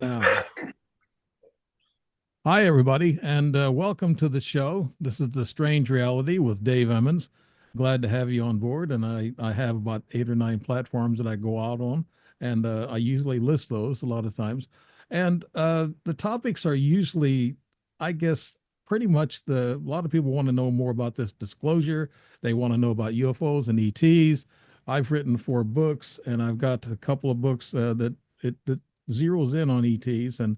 Now, hi everybody, and welcome to the show. This is The Strange Reality with Dave Emmons. Glad to have you on board, and I have about 8 or 9 platforms that I go out on, and I usually list those a lot of times. And the topics are usually, I guess, pretty much a lot of people want to know more about this disclosure. They want to know about UFOs and ETs. I've written 4 books, and I've got a couple of books that zeroes in on ETs and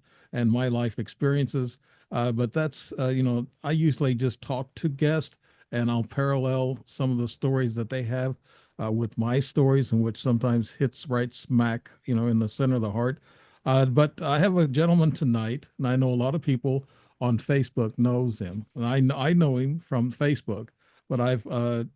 my life experiences. But that's, I usually just talk to guests and I'll parallel some of the stories that they have with my stories, and which sometimes hits right smack, in the center of the heart. But I have a gentleman tonight, and I know a lot of people on Facebook knows him, and I know him from Facebook. But I've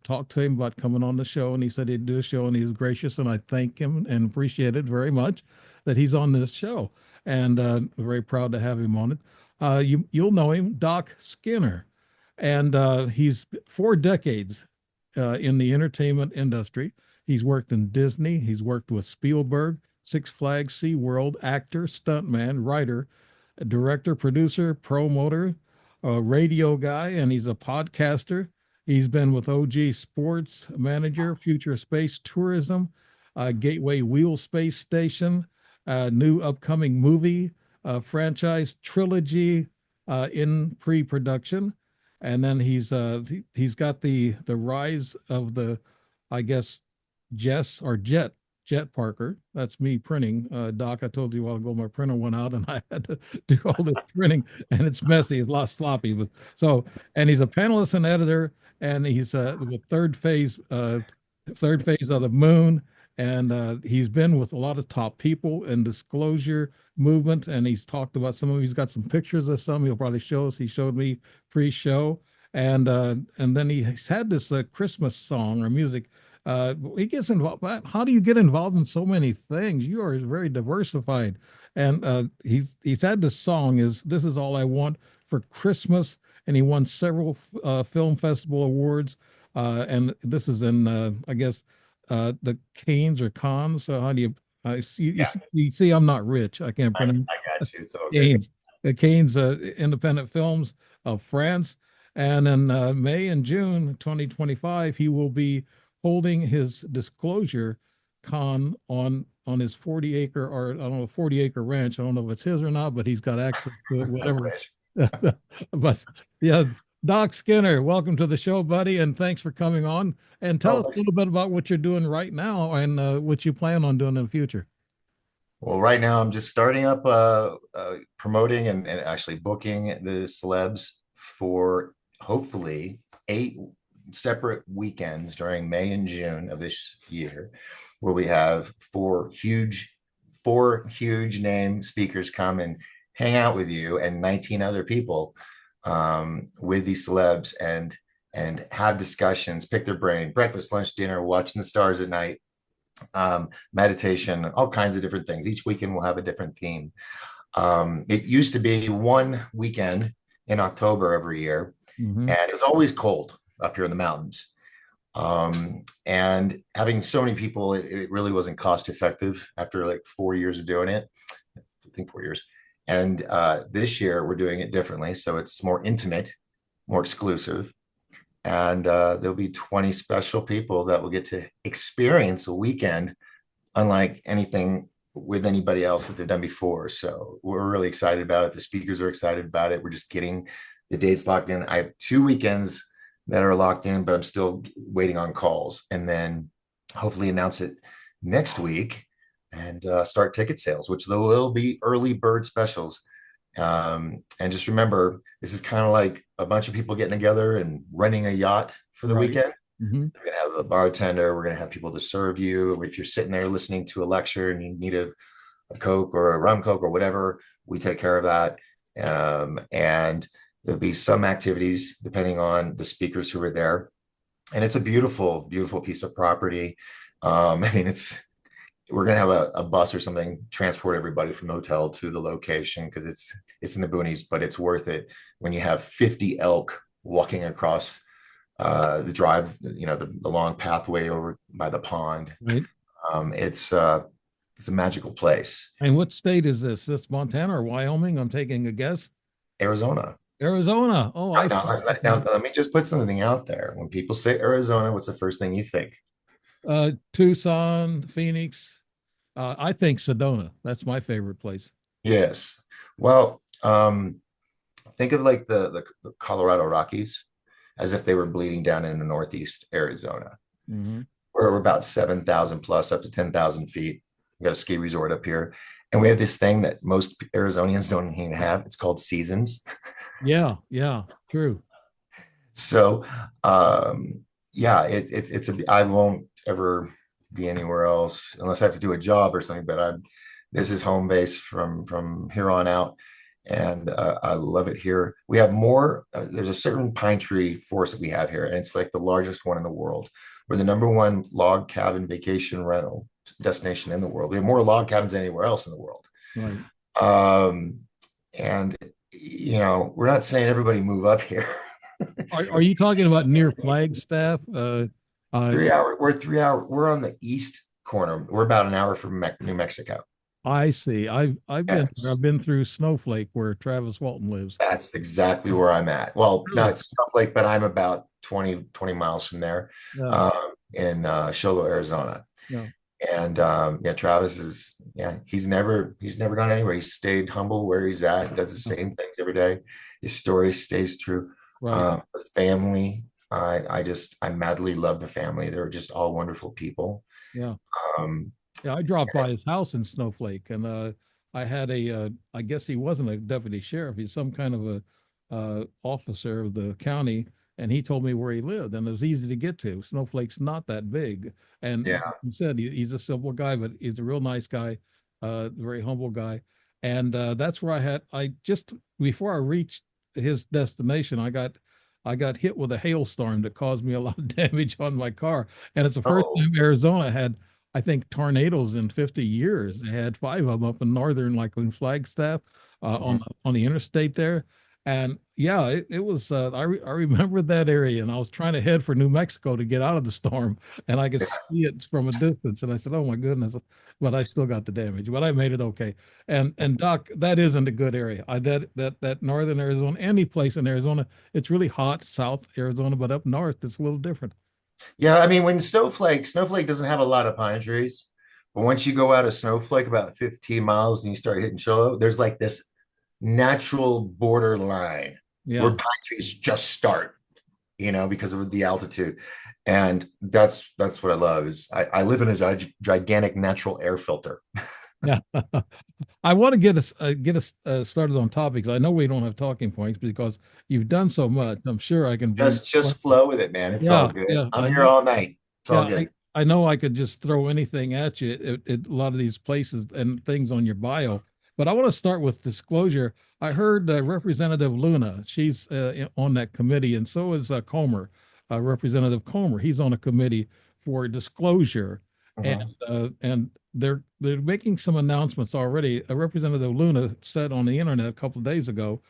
talked to him about coming on the show, and he said he'd do a show, and he's gracious, and I thank him and appreciate it very much that he's on this show, and very proud to have him on it. You'll know him, Doc Skinner, and he's 4 decades in the entertainment industry. He's worked in Disney. He's worked with Spielberg, Six Flags, SeaWorld, actor, stuntman, writer, director, producer, promoter, radio guy, and he's a podcaster. He's been with OG Sports Manager, Future Space Tourism, Gateway Wheel Space Station, new upcoming movie franchise trilogy in pre-production, and then he's got the rise of the, I guess, Jett Parker. That's me printing. Doc, I told you a while ago my printer went out and I had to do all this printing, and it's messy. It's a lot sloppy. But so, and he's a panelist and editor, and he's with third phase of the moon, and he's been with a lot of top people in disclosure movement, and he's talked about some of. He's got some pictures of some. He'll probably show us. He showed me pre-show, and then he's had this Christmas song or music. He gets involved. How do you get involved in so many things? You are very diversified, and he's had this song. This is all I want for Christmas, and he won several film festival awards. And this is in I guess the Canes or Cons. So how do you? I see Yeah, you see I'm not rich. I can't pronounce I got you. It's all good. Canes. The Canes Independent Films of France. And in May and June 2025, he will be holding his disclosure con on his 40-acre, or I don't know, 40-acre ranch. I don't know if it's his or not, but he's got access to it, I whatever. wish. But yeah, Doc Skinner, welcome to the show, buddy, and thanks for coming on. And tell Oh, us a little bit about what you're doing right now and what you plan on doing in the future. well, right now I'm just starting up promoting and actually booking the celebs for hopefully 8 separate weekends during May and June of this year, where we have four huge name speakers come and hang out with you and 19 other people with these celebs and have discussions, pick their brain, breakfast, lunch, dinner, watching the stars at night, meditation, all kinds of different things. Each weekend will have a different theme. It used to be one weekend in October every year, Hmm. and it was always cold up here in the mountains. And having so many people, it really wasn't cost effective after like 4 years of doing it. I think 4 years. And this year we're doing it differently. So it's more intimate, more exclusive. And there'll be 20 special people that will get to experience a weekend unlike anything with anybody else that they've done before. So we're really excited about it. The speakers are excited about it. We're just getting the dates locked in. I have 2 weekends that are locked in, but I'm still waiting on calls, and then hopefully announce it next week and start ticket sales, which there will be early bird specials. And just remember, this is kind of like a bunch of people getting together and renting a yacht for the Right. weekend. Hmm. We're going to have a bartender. We're going to have people to serve you. If you're sitting there listening to a lecture and you need a Coke or a rum Coke or whatever, we take care of that. And there'll be some activities depending on the speakers who are there. And it's a beautiful, beautiful piece of property. I mean, we're going to have a bus or something transport everybody from the hotel to the location because it's in the boonies, but it's worth it when you have 50 elk walking across the drive, the long pathway over by the pond. Right. Um, it's It's a magical place. And what state is this? This Montana or Wyoming? I'm taking a guess. Arizona. Arizona. Oh, I see. Now, let me just put something out there. When people say Arizona, what's the first thing you think? Tucson, Phoenix. I think Sedona. That's my favorite place. Yes. Well, think of like the Colorado Rockies as if they were bleeding down into northeast Arizona. Mm-hmm. We're about 7,000 plus up to 10,000 feet. We got a ski resort up here. And we have this thing that most Arizonians don't even have. It's called seasons. Yeah, yeah, true. So, yeah, it's a, I won't ever be anywhere else unless I have to do a job or something, but this is home base from here on out. And I love it here. We have more, there's a certain pine tree forest that we have here, and it's like the largest one in the world. We're the number one log cabin vacation rental destination in the world. We have more log cabins than anywhere else in the world. Right. Um, and we're not saying everybody move up here. Are you talking about near Flagstaff? 3 hour, we're 3 hour, we're on the east corner. We're about an hour from New Mexico. I see. Yes, I've been through Snowflake where Travis Walton lives. that's exactly where I'm at. Well, Really? not Snowflake, but I'm about 20 miles from there, Yeah. in Sholo, Arizona. Yeah. And yeah, Travis is, yeah, he's never gone anywhere. He's stayed humble where he's at and does the Yeah. same things every day. His story stays true. Right. The family, I madly love the family. They're just all wonderful people. Yeah. Um, Yeah. I dropped by his house in Snowflake, and I had I guess he wasn't a deputy sheriff. He's some kind of a officer of the county, and he told me where he lived, and it was easy to get to. Snowflake's not that big, and yeah, he said he's a simple guy, but he's a real nice guy, very humble guy, and that's where I just before I reached his destination, I got hit with a hailstorm that caused me a lot of damage on my car, and it's the first oh, time Arizona had, I think, tornadoes in 50 years. They had five of them up in northern, like in Flagstaff, mhm. on the interstate there. And yeah, it was. I remember that area, and I was trying to head for New Mexico to get out of the storm, and I could see it from a distance. And I said, "Oh my goodness!" But I still got the damage, but I made it okay. And Doc, that isn't a good area. That northern Arizona, any place in Arizona, it's really hot, South Arizona, but up north, it's a little different. Yeah, I mean, when Snowflake doesn't have a lot of pine trees, but once you go out of Snowflake about 15 miles and you start hitting Show, there's like this natural border line where Yeah. pine trees just start, because of the altitude. And that's what I love is I live in a gigantic natural air filter. Yeah. I want to get us started on topics. I know we don't have talking points because you've done so much. I'm sure I can bring. Just flow with it, man. It's all Yeah, good. yeah. I'm here all night. It's all Yeah, I, good. I know I could just throw anything at you at a lot of these places and things on your bio, but I want to start with disclosure. I heard Representative Luna, she's on that committee, and so is Comer, Representative Comer. He's on a committee for disclosure, and Mhm. they're making some announcements already. Representative Luna said on the internet a couple of days ago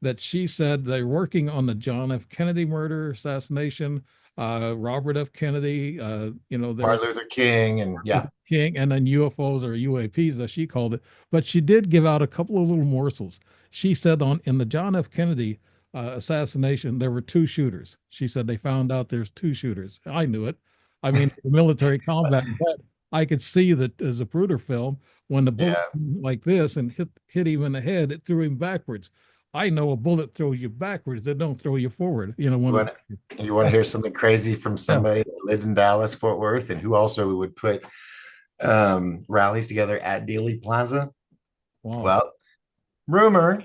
that she said they're working on the John F. Kennedy murder, assassination, Robert F. Kennedy, there's Martin Luther King, and yeah, King, and then UFOs or UAPs, as she called it. But she did give out a couple of little morsels. She said in the John F. Kennedy assassination, there were two shooters. She said they found out there's two shooters. I knew it. I mean, military combat, but I could see that as a Zapruder film, when the bullet yeah. like this and hit him in the head, it threw him backwards. I know a bullet throws you backwards. It don't throw you forward. You When want you want to hear something crazy from yeah. somebody that lived in Dallas, Fort Worth, and who also would put rallies together at Dealey Plaza? Wow. Well, rumor,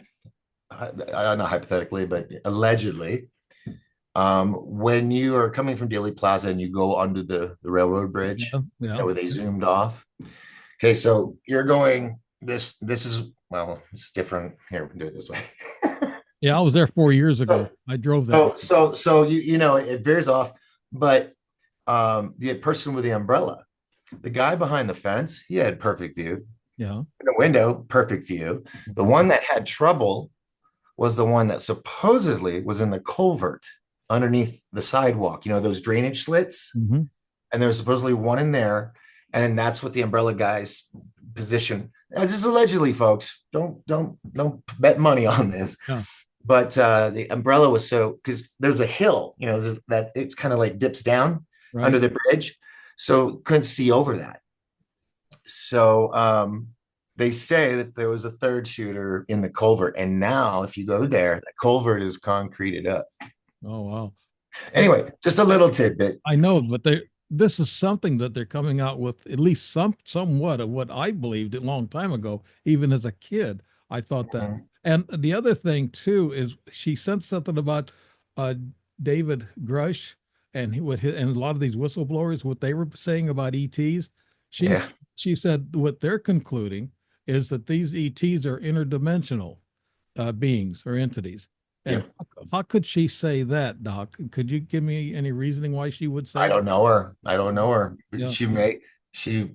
not hypothetically, but allegedly, when you are coming from Dealey Plaza and you go under the railroad bridge, Yeah. Yeah. where they zoomed off. Okay, so you're going this is, well, it's different. Here, we can do it this way. Yeah. I was there 4 years ago. So I drove that. so it veers off, but the person with the umbrella, the guy behind the fence, he had perfect view. Yeah. In the window, perfect view. The one that had trouble was the one that supposedly was in the culvert underneath the sidewalk, those drainage slits. Hmm. And there was supposedly one in there. And that's what the umbrella guys position. This is allegedly, folks. Don't bet money on this. Yeah. But the umbrella was so, because there's a hill, that it's kind of like dips down under Right. the bridge, so couldn't see over that. So they say that there was a third shooter in the culvert, and now if you go there, the culvert is concreted up. Oh, wow. But Anyway, just a little tidbit. I know, but this is something that they're coming out with, at least somewhat of what I believed a long time ago. Even as a kid, I thought that. Mhm. And the other thing too is she said something about uh, David Grush and and a lot of these whistleblowers, what they were saying about ETs. She Yeah, she said what they're concluding is that these ETs are interdimensional beings or entities. And yep. how could she say that, Doc? Could you give me any reasoning why she would say I that? don't know her. I don't know her. Yeah, She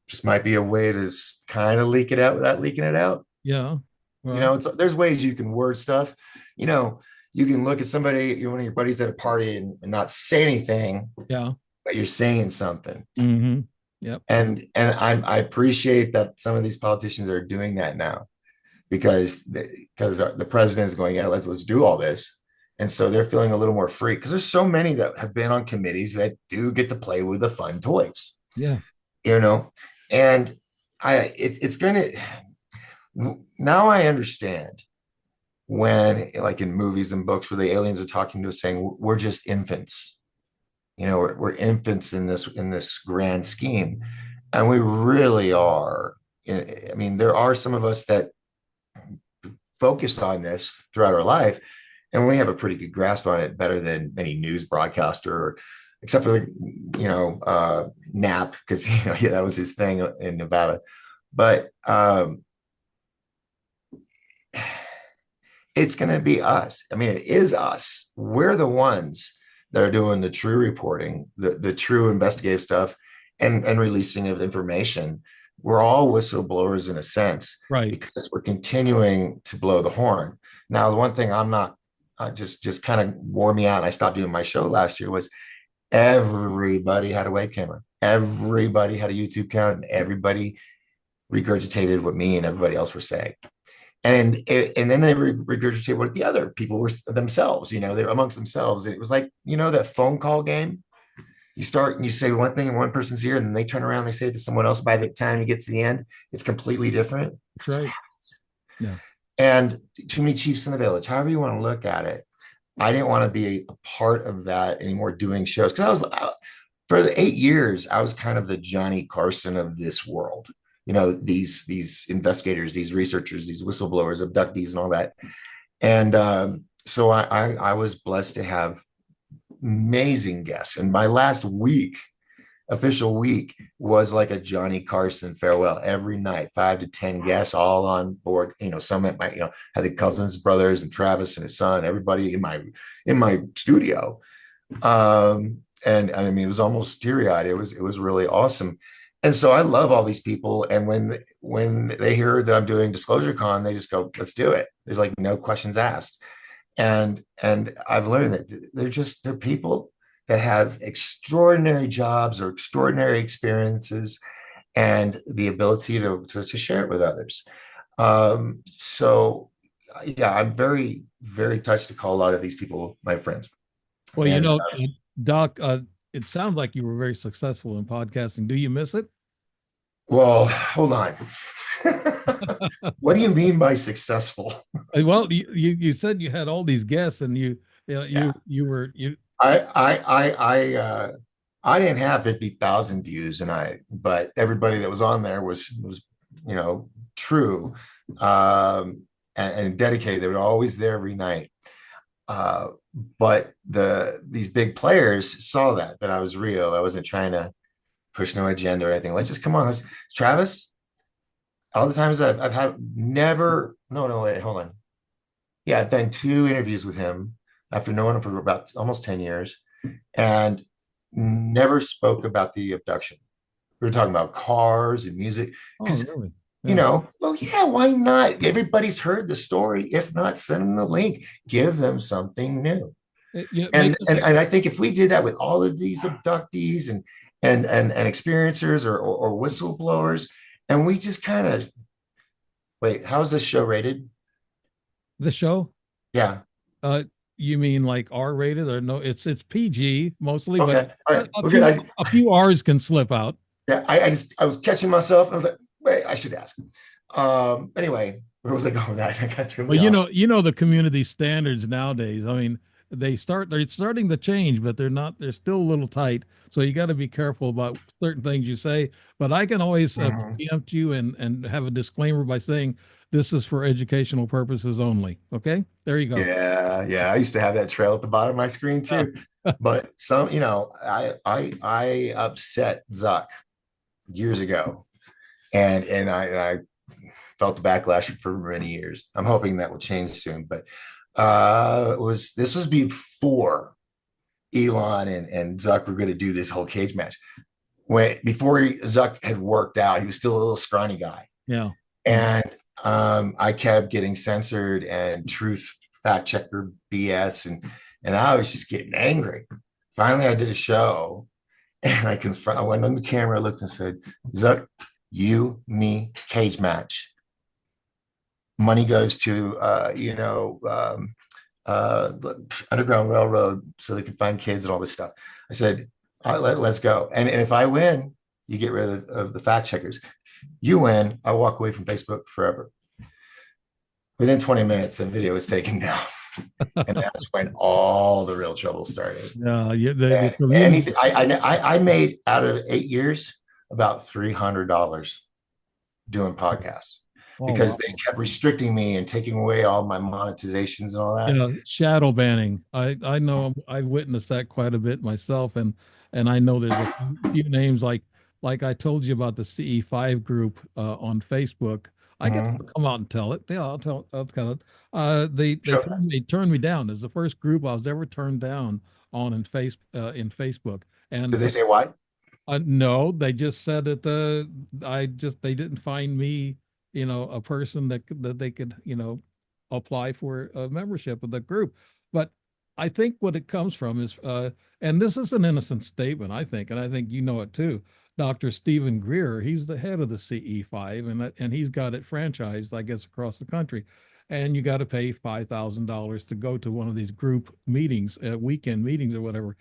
just might be a way to kind of leak it out without leaking it out. yeah. Well, There's ways you can word stuff. You know, you can look at somebody, you're one of your buddies at a party, and not say anything, yeah. but you're saying something. Mm-hmm. Yep. I appreciate that some of these politicians are doing that now, because the president is going, yeah, let's do all this. And so they're feeling a little more free, because there's so many that have been on committees that do get to play with the fun toys, Yeah. you know. And it's going to, now I understand when, like in movies and books, where the aliens are talking to us saying we're just infants, we're infants in this grand scheme, and we really are. I mean, there are some of us that focused on this throughout our life, and we have a pretty good grasp on it, better than any news broadcaster, except for Knapp, because yeah, that was his thing in Nevada. But it's going to be us. I mean, it is us. We're the ones that are doing the true reporting, the true investigative stuff, and releasing of information. We're all whistleblowers in a sense, Right. because we're continuing to blow the horn. Now, the one thing I'm not, just kind of wore me out, and I stopped doing my show last year, was everybody had a web camera, everybody had a YouTube account, and everybody regurgitated what me and everybody else were saying. And then they regurgitate what the other people were themselves, they're amongst themselves. And it was like, that phone call game. You start and you say one thing in one person's ear, and then they turn around, they say it to someone else. By the time you get to the end, it's completely different. That's right. Yeah. And too many chiefs in the village, however you want to look at it. I didn't want to be a part of that anymore, doing shows, because for the 8 years, I was kind of the Johnny Carson of this world. These investigators, these researchers, these whistleblowers, abductees, and all that. And so I was blessed to have amazing guests. And my last official week, was like a Johnny Carson farewell every night, 5 to 10 guests, all on board. Some at my, had the cousins, brothers, and Travis and his son, everybody in my studio. And I mean, it was almost teary-eyed. It was really awesome. And so I love all these people. And when they hear that I'm doing Disclosure Con, they just go, let's do it. There's like no questions asked. And I've learned that they're people that have extraordinary jobs or extraordinary experiences, and the ability to share it with others. So yeah, I'm very, very touched to call a lot of these people my friends. Well, And Doc, it sounds like you were very successful in podcasting. Do you miss it? well, hold on. What do you mean by successful? Well, you said you had all these guests, and Yeah. you were you. I didn't have 50,000 views, but everybody that was on there was true, and dedicated. They were always there every night. But these big players saw that I was real. I wasn't trying to push no agenda or anything. Let's just come on. Travis, all the times I've had, never, no, wait, hold on. Yeah, I've done 2 interviews with him after knowing him for about almost 10 years, and never spoke about the abduction. We were talking about cars and music, Oh, because, really? Yeah. well, yeah, why not? Everybody's heard the story. If not, send them the link, give them something new. Yeah, And I think if we did that with all of these abductees and experiencers or whistleblowers, And we just kind of wait, how's this show rated? The show? Yeah. Uh, you mean like R rated or no? It's PG mostly, but Okay. All right. a We're good. few a few R's can slip out. Yeah, I was catching myself and I was like, wait, I should ask. Anyway, where was I going with that? I got threw Well, me off. you know the community standards nowadays. I mean, they're starting to change, but they're still a little tight. So you got to be careful about certain things you say. But I can always Mhm. preempt you and have a disclaimer by saying this is for educational purposes only. Okay, there you go. Yeah, yeah. I used to have that trail at the bottom of my screen too. But some, I upset Zuck years ago, and I felt the backlash for many years. I'm hoping that will change soon. But this was before Elon and Zuck were going to do this whole cage match. Zuck had worked out, he was still a little scrawny guy, Yeah. Yeah. and I kept getting censored and truth fact checker BS, and I was just getting angry. Finally, I did a show, and I went on the camera, looked, and said, "Zuck, you, me, cage match. Money goes to Underground Railroad so they can find kids and all this stuff." I said, let's go. And if I win, you get rid of the fact checkers. You win, I walk away from Facebook forever. Within 20 minutes, the video was taken down. And that's when all the real trouble started. Yeah. The And community. anything I made out of 8 years about $300 doing podcasts Oh because wow. they kept restricting me and taking away all my monetizations and all that. Yeah, shadow banning. I know I've witnessed that quite a bit myself, and I know there's a few names like I told you about the CE5 group on Facebook. I get to Mhm. come out and tell it. Yeah, I'll tell it. Sure. They turned me down. It's the first group I was ever turned down on in Facebook. And Did they say why? no, they just said that they didn't find me, a person that they could, apply for a membership of the group. But I think what it comes from is, and this is an innocent statement, I think, and I think you know it too. Dr. Stephen Greer, he's the head of the CE5, and he's got it franchised, I guess, across the country. And you got to pay $5,000 to go to one of these group meetings, weekend meetings or whatever.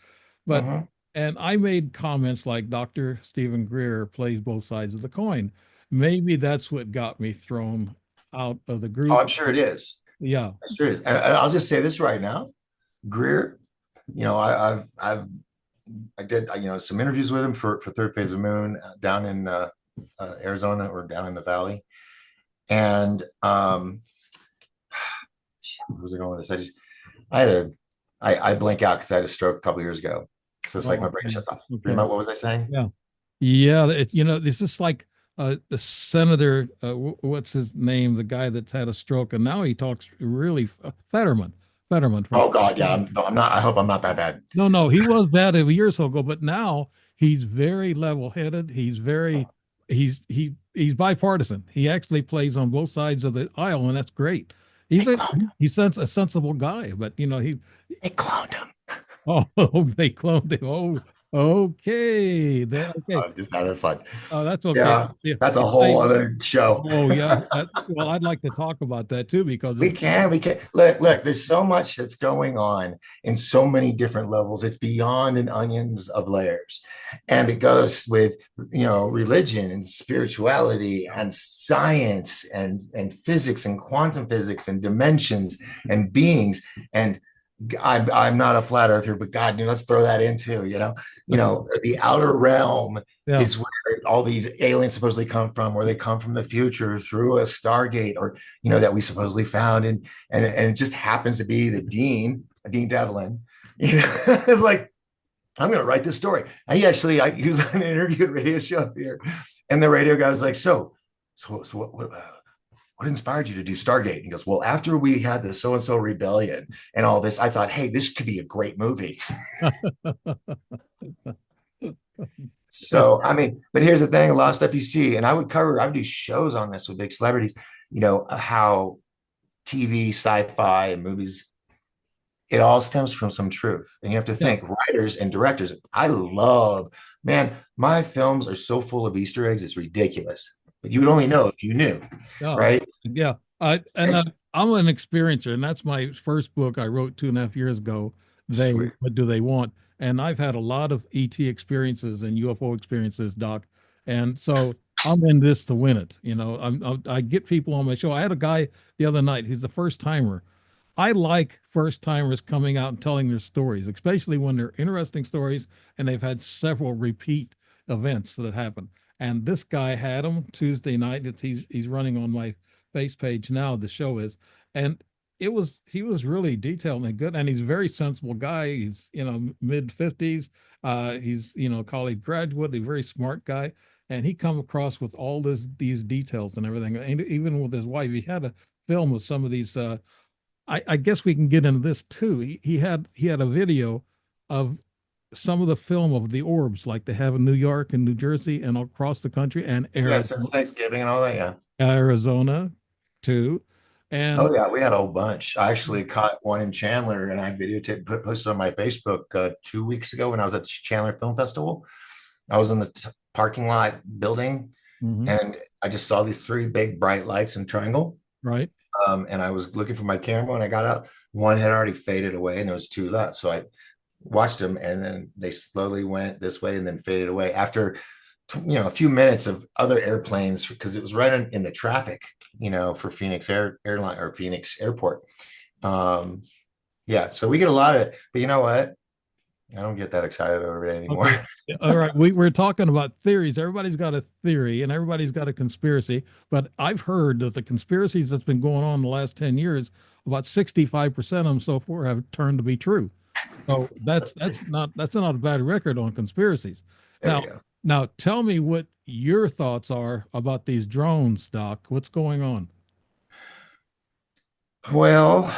But Mhm. and I made comments like Dr. Stephen Greer plays both sides of the coin. Maybe that's what got me thrown out of the Oh, group. I'm sure it is. Yeah. I'm sure it is. And I'll just say this right now. Greer, I did some interviews with him for Third Phase of Moon down in Arizona or down in the Valley. And where was I going with this? I had a I blank out because I had a stroke a couple years ago. So it's like my Oh, brain okay. shuts off. Okay. Remember what was I saying? Yeah. Yeah. This is like the senator, what's his name? The guy that's had a stroke, and now he talks really Fetterman. Fetterman from. Oh God, yeah. I'm not. I hope I'm not that bad. No, no, he was bad a years ago, but now he's very level-headed. He's bipartisan. He actually plays on both sides of the aisle, and that's great. They He's a cloned him. a sensible guy, but he They cloned him. oh they cloned him. Oh, okay. Okay. I'm just having fun. Oh, that's okay. Yeah, Yeah. that's a Yeah. whole other show. Oh yeah. Well, I'd like to talk about that too because We can, we can. Look, there's so much that's going on in so many different levels. It's beyond an onions of layers. And it goes with, religion and spirituality and science and physics and quantum physics and dimensions and beings. And I'm not a flat earther, but God, let's throw that in too. The outer realm yeah. is where all these aliens supposedly come from, where they come from the future through a Stargate, or that we supposedly found, and it just happens to be the Dean Devlin. It's like, I'm going to write this story. He was on an interview radio show up here, and the radio guy was like, so what inspired you to do Stargate? And he goes, well, after we had the so-and-so rebellion and all this, I thought, hey, this could be a great movie. So, I mean, but here's the thing, a lot of stuff you see, and I would do shows on this with big celebrities, how TV, sci-fi, and movies, it all stems from some truth. And you have to Yeah. think, writers and directors, man, my films are so full of Easter eggs, it's ridiculous. but you would only know if you knew, Oh, right? yeah. I'm an experiencer, and that's my first book I wrote 2.5 years ago. Sweet. What do they want? And I've had a lot of ET experiences and UFO experiences, Doc. And so I'm in this to win it. I get people on my show. I had a guy the other night. He's a first timer. I like first timers coming out and telling their stories, especially when they're interesting stories and they've had several repeat events that happen. And this guy had them Tuesday night. He's running on my face page now. The show is, and he was really detailed and good. And he's a very sensible guy. He's mid 50s. He's college graduate. A very smart guy. And he come across with all these details and everything. And even with his wife, he had a film with some of these. I guess we can get into this too. He had a video of some of the film of the orbs like they have in New York and New Jersey and across the country and Yeah, since Thanksgiving and all that. Yeah. Arizona too. And Oh yeah, we had a whole bunch. I actually caught one in Chandler, and I videotaped, posted on my Facebook 2 weeks ago when I was at the Chandler Film Festival. I was in the parking lot building, mhm, and I just saw these three big bright lights in triangle. right, And I was looking for my camera, and I got out. One had already faded away, and there was two left. So I watched them, and then they slowly went this way and then faded away after a few minutes of other airplanes, because it was right in the traffic, for Phoenix Airline or Phoenix Airport. Yeah, so we get a lot of, but you know what? I don't get that excited over it anymore. okay. All right, we're talking about theories. Everybody's got a theory and everybody's got a conspiracy, but I've heard that the conspiracies that's been going on the last 10 years, about 65% of them so far have turned to be true. So that's not a bad record on conspiracies. There Now, you go. now tell me what your thoughts are about these drones, Doc. What's going on? Well,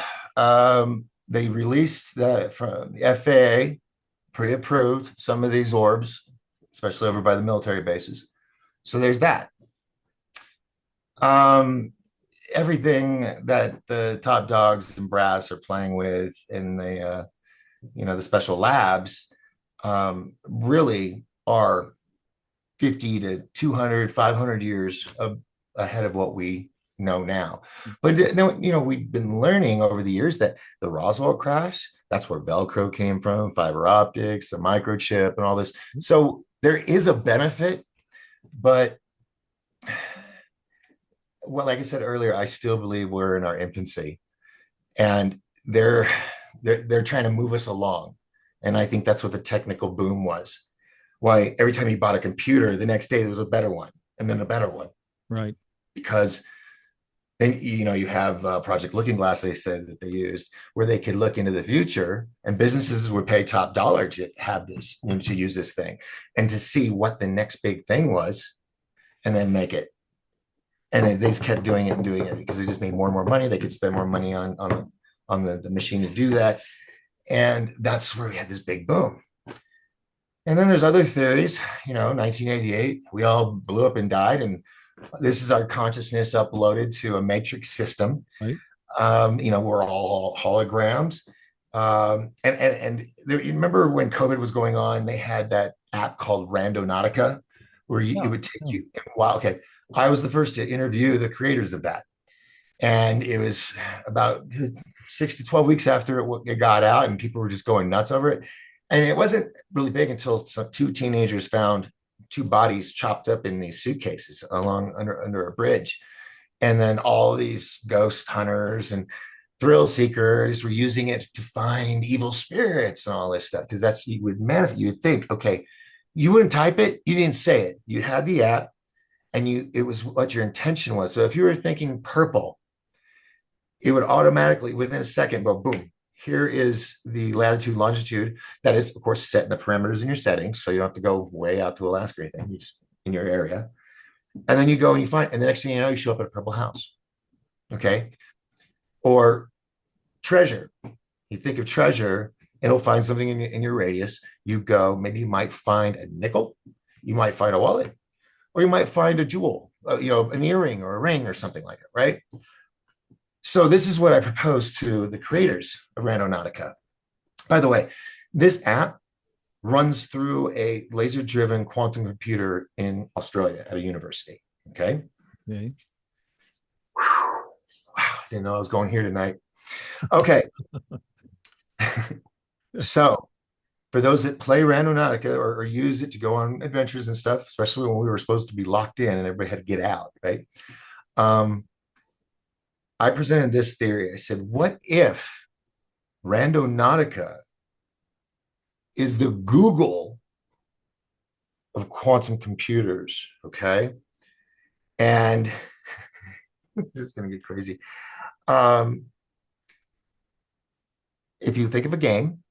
they released that from the FAA, pre-approved some of these orbs, especially over by the military bases. So there's that. Um, Everything that the top dogs and brass are playing with in the special labs, really are 50 to 200, 500 years ahead of what we know now. But we've been learning over the years that the Roswell crash, that's where Velcro came from, fiber optics, the microchip, and all this. So there is a benefit, but well, like I said earlier, I still believe we're in our infancy, and they're trying to move us along. And I think that's what the technical boom was. Why every time you bought a computer, the next day there was a better one, and then a better one, Right. because then you have Project Looking Glass, they said that they used, where they could look into the future, and businesses would pay top dollar to have this, to use this thing and to see what the next big thing was, and then make it. And then they just kept doing it and doing it because they just made more and more money. They could spend more money on the machine to do that, and that's where we had this big boom. And then there's other theories. 1988, we all blew up and died, and this is our consciousness uploaded to a matrix system. Right. We're all holograms. And there, you remember when COVID was going on, they had that app called Randonautica, where it Yeah. would take Yeah. you. Wow. Okay. I was the first to interview the creators of that. And it was about 6 to 12 weeks after it got out, and people were just going nuts over it. And it wasn't really big until two teenagers found two bodies chopped up in these suitcases under a bridge. And then all these ghost hunters and thrill seekers were using it to find evil spirits and all this stuff, because that's, you would think, okay, you wouldn't type it, you didn't say it, you had the app, and it was what your intention was. So if you were thinking purple, it would automatically within a second go boom, here is the latitude, longitude. That is, of course, set in the parameters in your settings. So you don't have to go way out to Alaska or anything. You just in your area. And then you go and you find, and the next thing you know, you show up at a purple house. Okay. Or treasure. You think of treasure, and it'll find something in your radius. You go, maybe you might find a nickel, you might find a wallet, or you might find a jewel, an earring or a ring or something like it, right? So this is what I propose to the creators of Randonautica. By the way, this app runs through a laser-driven quantum computer in Australia at a university. Okay. Okay. Wow, I didn't know I was going here tonight. Okay. So for those that play Randonautica or use it to go on adventures and stuff, especially when we were supposed to be locked in and everybody had to get out, right? Um, I presented this theory. I said, what if Randonautica is the Google of quantum computers? Okay. And this is going to get crazy. Um, if you think of a game,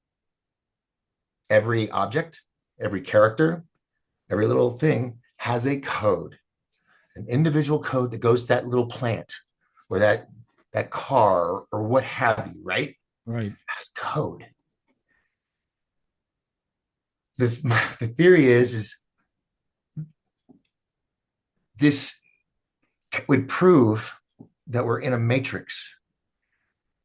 every object, every character, every little thing has a code, an individual code that goes to that little plant or that car or what have you, right? Right. It has code. The, the theory is this would prove that we're in a matrix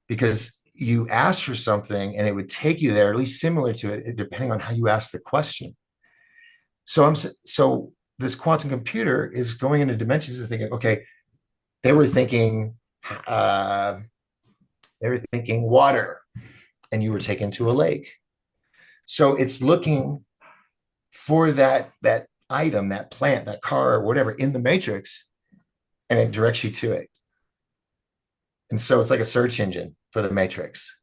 because you ask for something and it would take you there, at least similar to it, depending on how you ask the question. So this quantum computer is going into dimensions and thinking, okay, they were thinking uh, they were thinking water, and you were taken to a lake. So it's looking for that item, that plant, that car, or whatever in the matrix, and it directs you to it. And so it's like a search engine for the matrix.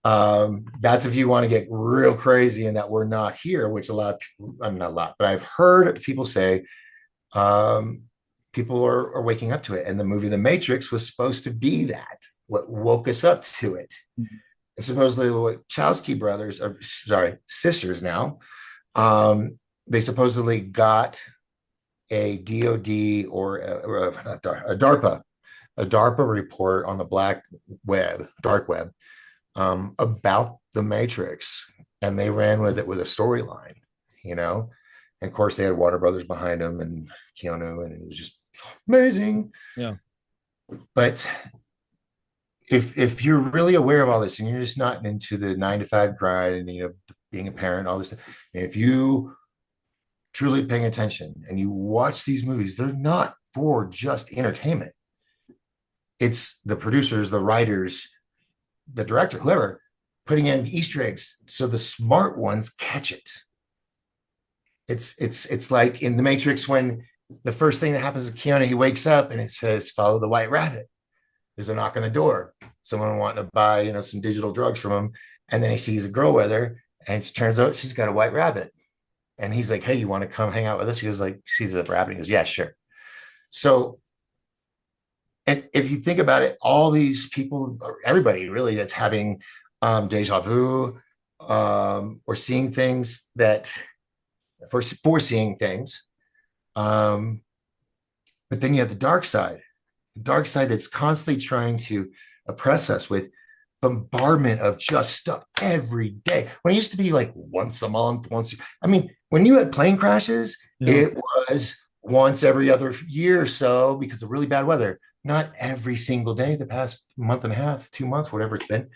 That's if you want to get real crazy and that we're not here, which a lot of people, I'm not a lot, but I've heard people say um, people are waking up to it. And the movie The Matrix was supposed to be that, what woke us up to it. Mhm. And supposedly the Wachowski brothers, or sorry, sisters now, um, they supposedly got a DOD or a DARPA report on the dark web, about the Matrix, and they ran with it with a storyline, you know. And of course, they had Warner Brothers behind them and Keanu, and it was just amazing. Yeah. But if you're really aware of all this and you're just not into the 9 to 5 grind and being a parent, all this stuff, if you truly paying attention and you watch these movies, they're not for just entertainment. It's the producers, the writers, the director, whoever, putting in Easter eggs so the smart ones catch it. It's like in the Matrix when the first thing that happens to Keanu, he wakes up and it says, "Follow the white rabbit." There's a knock on the door. Someone wanting to buy, some digital drugs from him, and then he sees a girl with her, and it turns out she's got a white rabbit. And he's like, "Hey, you want to come hang out with us?" He goes like, sees the rabbit. He goes, "Yeah, sure." So, and if you think about it, all these people, everybody really, that's having deja vu, or seeing things that foreseeing things. But then you have the dark side that's constantly trying to oppress us with bombardment of just stuff every day. When it used to be like once a month, I mean, when you had plane crashes, Yeah. it was once every other year or so because of really bad weather. Not every single day the past month and a half, 2 months, whatever it's been.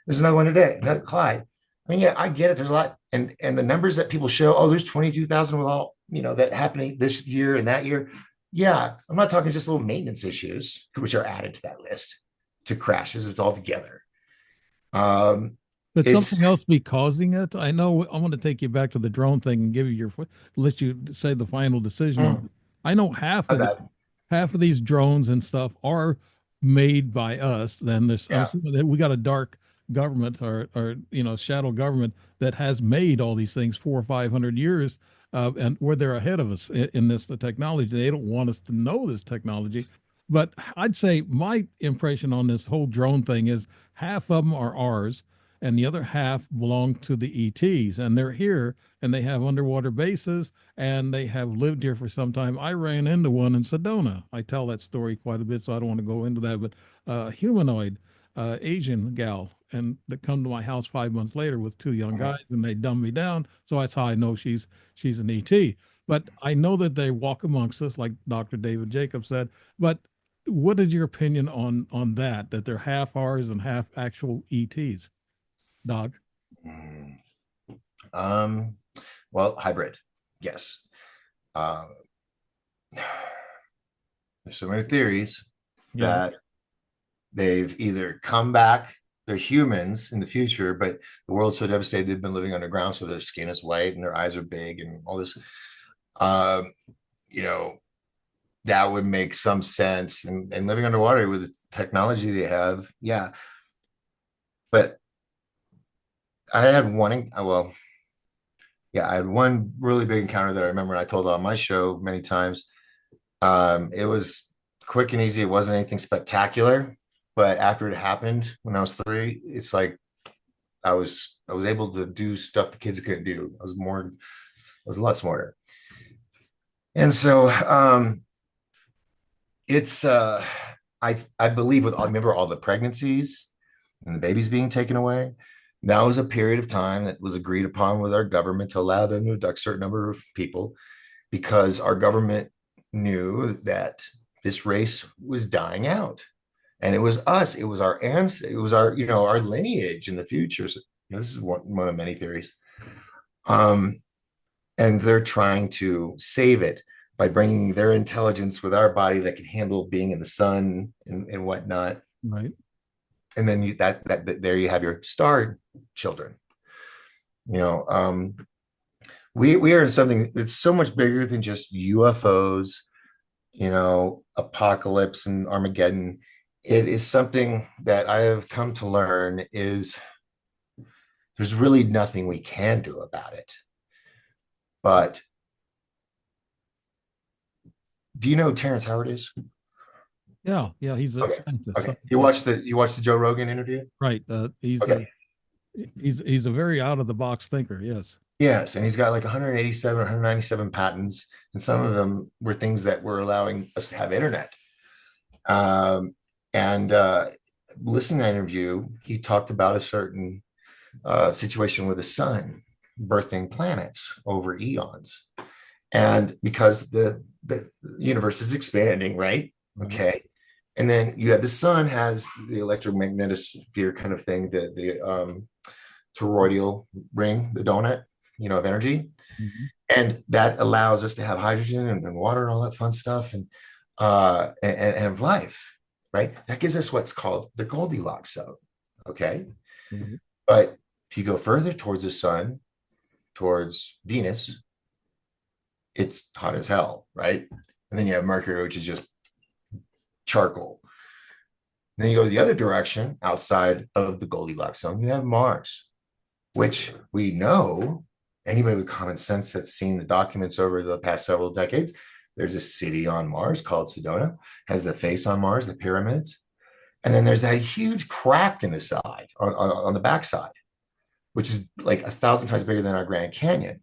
There's another one today, another Clyde. I mean, yeah, I get it. There's a lot, and the numbers that people show. Oh, there's 22,000 with all that happening this year and that year. Yeah, I'm not talking just little maintenance issues, which are added to that list, to crashes. It's all together. Um, Could it's something else be causing it? I know I want to take you back to the drone thing and give you let you say the final decision on. I know about half of these drones and stuff are made by us. Then this, I'm yeah. assuming that we got a dark government or shadow government that has made all these things 400 or 500 years, and where they're ahead of us in this the technology. They don't want us to know this technology. But I'd say my impression on this whole drone thing is half of them are ours and the other half belong to the ETs, and they're here and they have underwater bases and they have lived here for some time. I ran into one in Sedona. I tell that story quite a bit, so I don't want to go into that, but humanoid Asian gal, and that come to my house 5 months later with two young guys, and they dumb me down. So that's how I know she's an ET. But I know that they walk amongst us, like Dr. David Jacobs said. But what is your opinion on that? That they're half ours and half actual ETs, Doc? Mm. Um, well, hybrid, yes. Uh, There's so many theories Yeah. that they've either come back, they're humans in the future, but the world's so devastated they've been living underground, so their skin is white and their eyes are big and all this. Um, you know, that would make some sense. And living underwater with the technology they have, yeah. But I had one, well, yeah, I had one really big encounter that I remember, and I told on my show many times. It was quick and easy. It wasn't anything spectacular, but after it happened when I was 3, it's like I was able to do stuff the kids couldn't do. I was a lot smarter. And so it's I believe with I remember all the pregnancies and the babies being taken away. That was a period of time that was agreed upon with our government to allow them to abduct a certain number of people because our government knew that this race was dying out. And it was us, it was our ancestors, it was our, our lineage in the future. So, this is one of many theories. Um, and they're trying to save it by bringing their intelligence with our body that can handle being in the sun and whatnot. Right. And then that there you have your star children. You know, we are in something that's so much bigger than just UFOs, apocalypse and Armageddon. It is something that I have come to learn is there's really nothing we can do about it. But do you know who Terrence Howard is? Yeah. Yeah. He's a Okay. scientist. Okay. You watched the Joe Rogan interview? Right. He's Okay. he's a very out of the box thinker. Yes. Yes, and he's got like 187 or 197 patents, and some of them were things that were allowing us to have internet. And listening to that interview, he talked about a certain situation with the sun birthing planets over eons. And because the universe is expanding, right? Right. Okay. And then you have the sun has the electromagnetic sphere kind of thing, the toroidal ring, the donut, of energy. Mhm. And that allows us to have hydrogen and water and all that fun stuff and life, right? That gives us what's called the Goldilocks zone. Okay. Right. But if you go further towards the sun, towards Venus, it's hot as hell, right? And then you have Mercury, which is just charcoal. And then you go the other direction outside of the Goldilocks zone, you have Mars, which we know anybody with common sense that's seen the documents over the past several decades. There's a city on Mars called Sedona, has the face on Mars, the pyramids. And then there's that huge crack in the side, on the backside, which is like 1,000 times bigger than our Grand Canyon.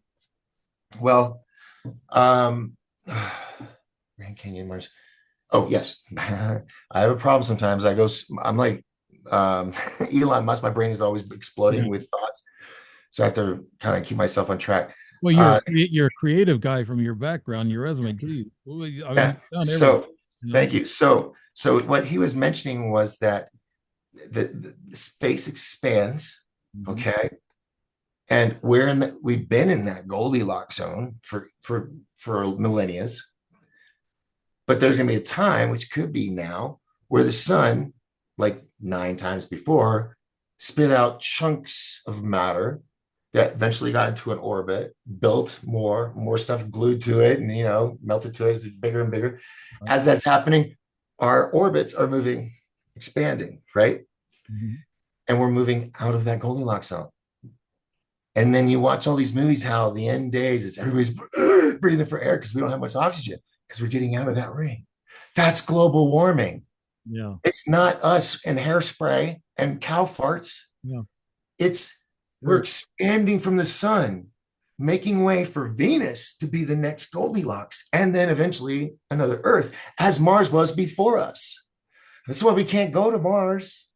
Well, Grand Canyon, Mars. Oh, yes. I have a problem sometimes. I'm like Elon Musk, my brain is always Yeah. exploding with thoughts. So I have to kind of keep myself on track. Well, you're a creative guy from your background, your resume too. Well, I mean, Yeah. you've done everything. So You know. thank you. So what he was mentioning was that the space expands, Mhm. okay, and we've been in that Goldilocks zone for millennia, but there's going to be a time, which could be now, where the sun, like 9 times before, spit out chunks of matter that eventually got into an orbit, built more stuff glued to it, and melted to it, bigger and bigger. Right. As that's happening, our orbits are moving, expanding, right? Mhm. And we're moving out of that Goldilocks zone. And then you watch all these movies, how the end days, it's everybody's breathing for air because we don't have much oxygen because we're getting out of that ring. That's global warming. Yeah. It's not us and hairspray and cow farts. Yeah. It's we're Sure. expanding from the sun, making way for Venus to be the next Goldilocks, and then eventually another Earth, as Mars was before us. That's why we can't go to Mars.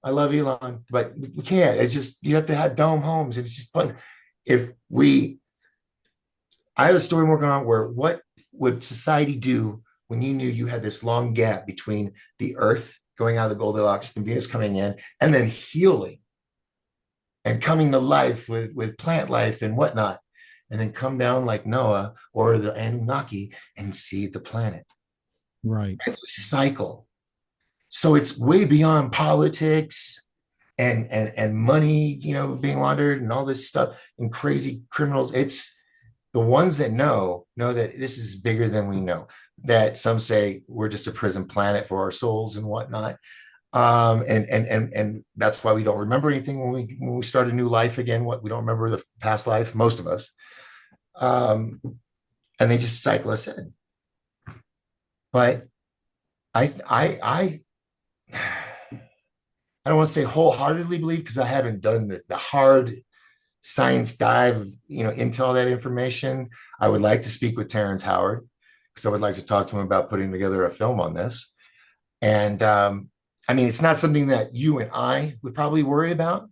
I love Elon, but we can't. It's just you have to have dome homes. It's just fun. If we, I have a story working on where what would society do when you knew you had this long gap between the Earth going out of the Goldilocks and Venus coming in, and then healing and coming to life with plant life and whatnot, and then come down like Noah or the Anunnaki and see the planet. Right. It's a cycle. So it's way beyond politics and money, being laundered and all this stuff and crazy criminals. It's the ones that know that this is bigger than we know. That some say we're just a prison planet for our souls and whatnot. And that's why we don't remember anything when we start a new life again. What we don't remember the past life, most of us. Um, and they just cycle us in. But I I don't want to say wholeheartedly believe because I haven't done the hard science dive, into all that information. I would like to speak with Terrence Howard because I would like to talk to him about putting together a film on this. And I mean, it's not something that you and I would probably worry about,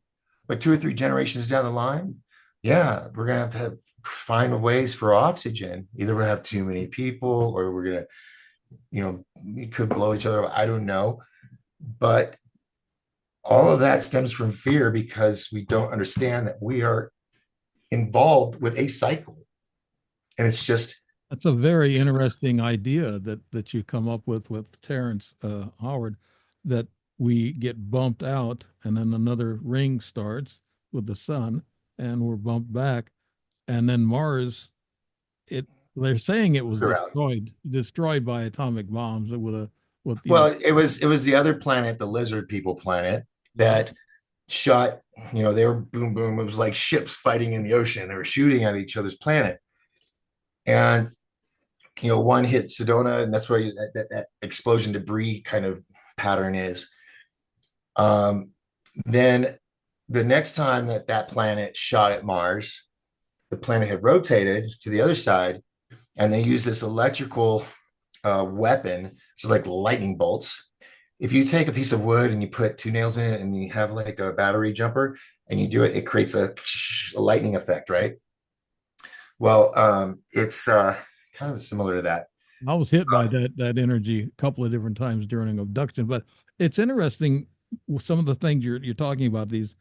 but 2 or 3 generations down the line, yeah, we're gonna have to find ways for oxygen. Either we're gonna have too many people, or we're gonna, we could blow each other up. I don't know, but all of that stems from fear because we don't understand that we are involved with a cycle, and it's just That's a very interesting idea that you come up with Terrence Howard, that we get bumped out and then another ring starts with the sun and we're bumped back, and then Mars, it they're saying it was around. destroyed by atomic bombs with Well, it was the other planet, the lizard people planet, yeah. that shot. They were boom boom. It was like ships fighting in the ocean. They were shooting at each other's planet, and one hit Sedona, and that's where that explosion debris kind of pattern is. Um, then the next time that planet shot at Mars, the planet had rotated to the other side, and they used this electrical weapon, which is like lightning bolts. If you take a piece of wood and you put 2 nails in it and you have like a battery jumper and you do it, it creates a lightning effect, right? Well, it's kind of similar to that. I was hit by that energy a couple of different times during abduction, but it's interesting some of the things you're talking about, these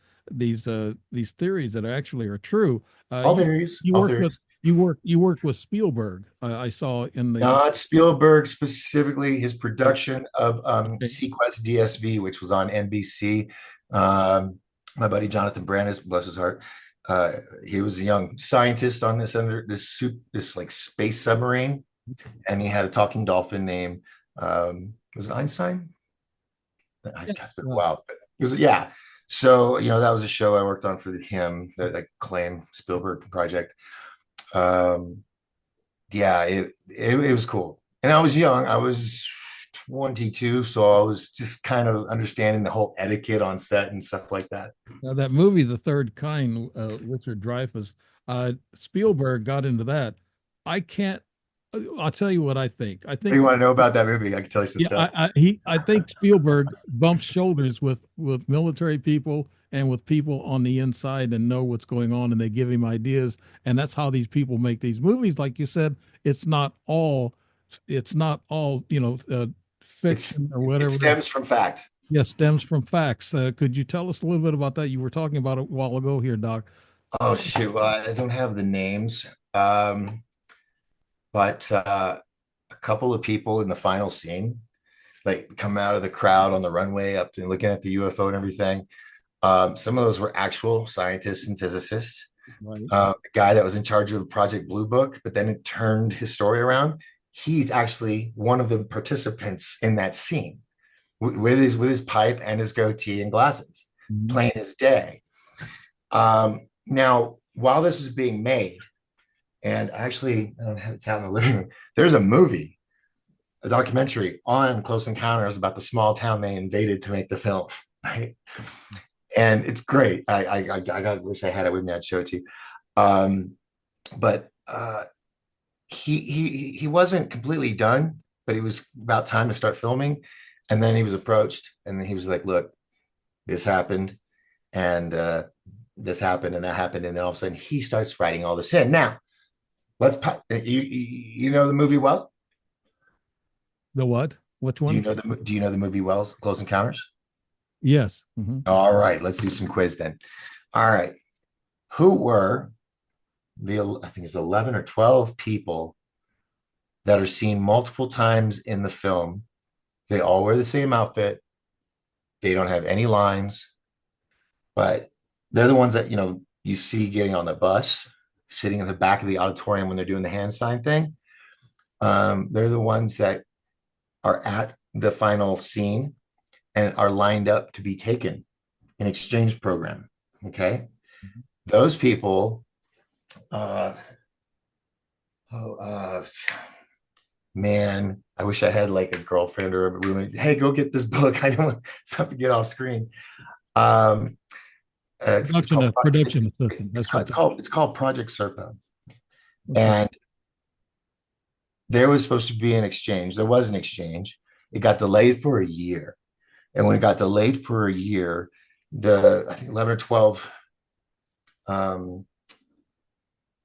theories that actually are true. All You theories, you all work with theories. you work with Spielberg. I saw in the Not Spielberg specifically, his production of okay. Sequest DSV, which was on NBC. Um, my buddy Jonathan Brandis, bless his heart, he was a young scientist on this like space submarine, and he had a talking dolphin named was it Einstein? Yeah, It's been a yeah. while, but it was, yeah. So that was a show I worked on for him, that acclaimed Spielberg project. Um, yeah, it was cool. And I was young. I was 22, so I was just kind of understanding the whole etiquette on set and stuff like that. Now that movie, The Third Kind, Richard Dreyfuss, Spielberg got into that. I can't. I'll tell you what I think. I What do you think want to know about that movie? I can tell you some yeah, stuff. I think Spielberg bumps shoulders with military people and with people on the inside and know what's going on, and they give him ideas, and that's how these people make these movies. Like you said, it's not all It's fiction or it whatever. stems from fact. Yeah, stems from facts. Could you tell us a little bit about that? You were talking about it a while ago here, Doc. Oh shoot, well, I don't have the names. But a couple of people in the final scene, like come out of the crowd on the runway up to looking at the UFO and everything. Some of those were actual scientists and physicists. Right. The guy that was in charge of Project Blue Book, but then it turned his story around. He's actually one of the participants in that scene with his pipe and his goatee and glasses, Mhm. plain as day. Now, while this is being made, and actually, I don't have it out in the living room, there's a movie, a documentary on Close Encounters about the small town they invaded to make the film, right? And it's great. I wish I had it with me. I'd show it to you. Um, but he wasn't completely done, but it was about time to start filming. And then he was approached, and then he was like, "Look, this happened, and this happened, and that happened," and then all of a sudden he starts writing all this in. Now, you know the movie well? The what? Which one? Do you know the movie well? Close Encounters. Yes. Hmm. All right, let's do some quiz then. All right, who were I think it's 11 or 12 people that are seen multiple times in the film. They all wear the same outfit. They don't have any lines, but they're the ones that, you see getting on the bus, sitting in the back of the auditorium when they're doing the hand sign thing. They're the ones that are at the final scene and are lined up to be taken in exchange program. Okay. Those people, uh, man, I wish I had like a girlfriend or a roommate. Hey, go get this book. I don't want to get off screen. Um, it's called Production assistant. it's called Project Serpo. Okay. And there was supposed to be an exchange. There was an exchange. It got delayed for a year. And when it got delayed for a year, I think 11 or 12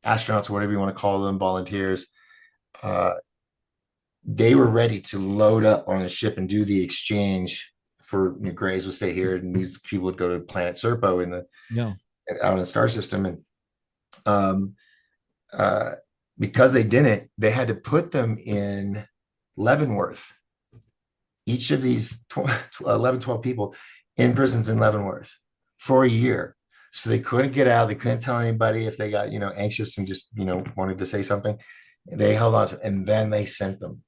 astronauts, or whatever you want to call them, volunteers, they were ready to load up on the ship and do the exchange for Grays would stay here and these people would go to planet Serpo out in the star system. And because they didn't, they had to put them in Leavenworth. Each of these 11, 12 people in prisons in Leavenworth for a year. So they couldn't get out. They couldn't tell anybody if they got, anxious and just, wanted to say something. They held on to, and then they sent them.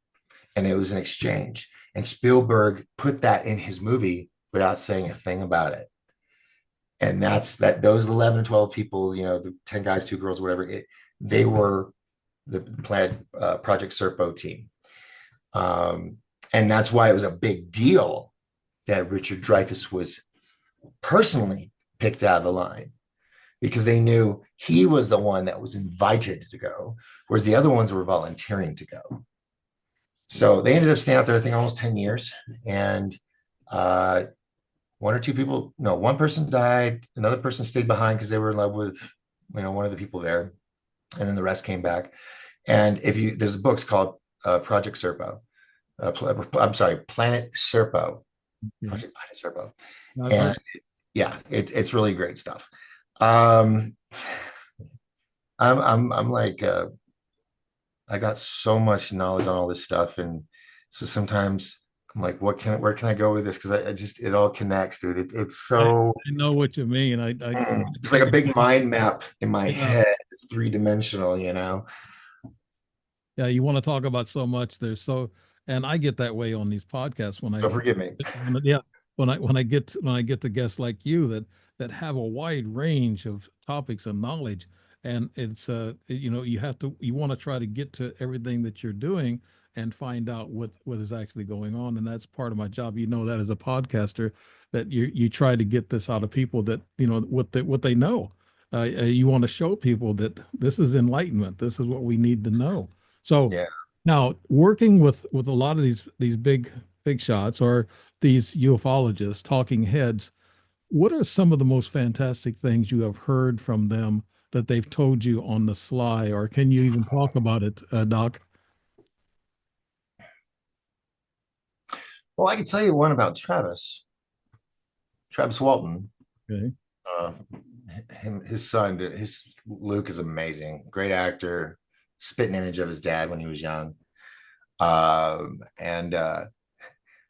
And it was an exchange. And Spielberg put that in his movie without saying a thing about it. And those 11, 12 people, the 10 guys, 2 girls, whatever, they were the Project Serpo team. And that's why it was a big deal that Richard Dreyfuss was personally picked out of the line, because they knew he was the one that was invited to go, whereas the other ones were volunteering to go. So they ended up staying out there, I think, almost 10 years. And one person died. Another person stayed behind because they were in love with, one of the people there. And then the rest came back. And there's books called Project Serpo. I'm sorry, Planet Serpo. Planet Serpo. And yeah, it's really great stuff. I'm like, I got so much knowledge on all this stuff, and so sometimes I'm like, where can I go with this? Because it all connects, dude. It's so. I know what you mean. It's like a big mind map in my head. It's 3-dimensional, Yeah, you want to talk about so much. And I get that way on these podcasts So forgive me. when I get to guests like you that have a wide range of topics and knowledge, and it's you want to try to get to everything that you're doing and find out what is actually going on, and that's part of my job. That as a podcaster, that you try to get this out of people, that what they know. You want to show people that this is enlightenment. This is what we need to know. So Yeah. now, working with a lot of these big shots, or these ufologists, talking heads, what are some of the most fantastic things you have heard from them that they've told you on the sly, or can you even talk about it, Doc? Well, I can tell you one about Travis Walton. Okay. His son, Luke is amazing, great actor, spitting image of his dad when he was young. And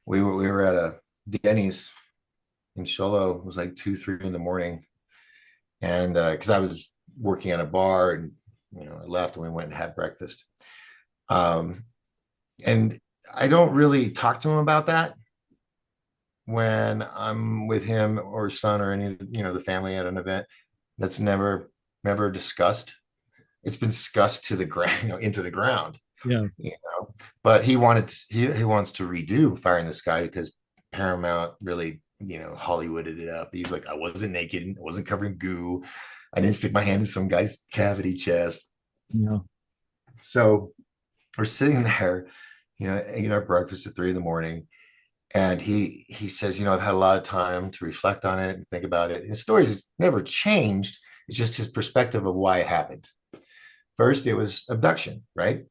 we were at a Denny's in Sholo. It was like 2, 3 in the morning, and because I was working at a bar, and I left and we went and had breakfast. And I don't really talk to him about that when I'm with him or his son or any of the family at an event. That's never discussed. It's been discussed to the ground, into the ground. Yeah. But he wants to redo Fire in the Sky because Paramount really, Hollywooded it up. He's like, I wasn't naked, I wasn't covered in goo, I didn't stick my hand in some guy's cavity chest. Yeah. So we're sitting there, eating our breakfast at 3 in the morning, and he says, I've had a lot of time to reflect on it and think about it. And his story's never changed. It's just his perspective of why it happened. First, it was abduction, right?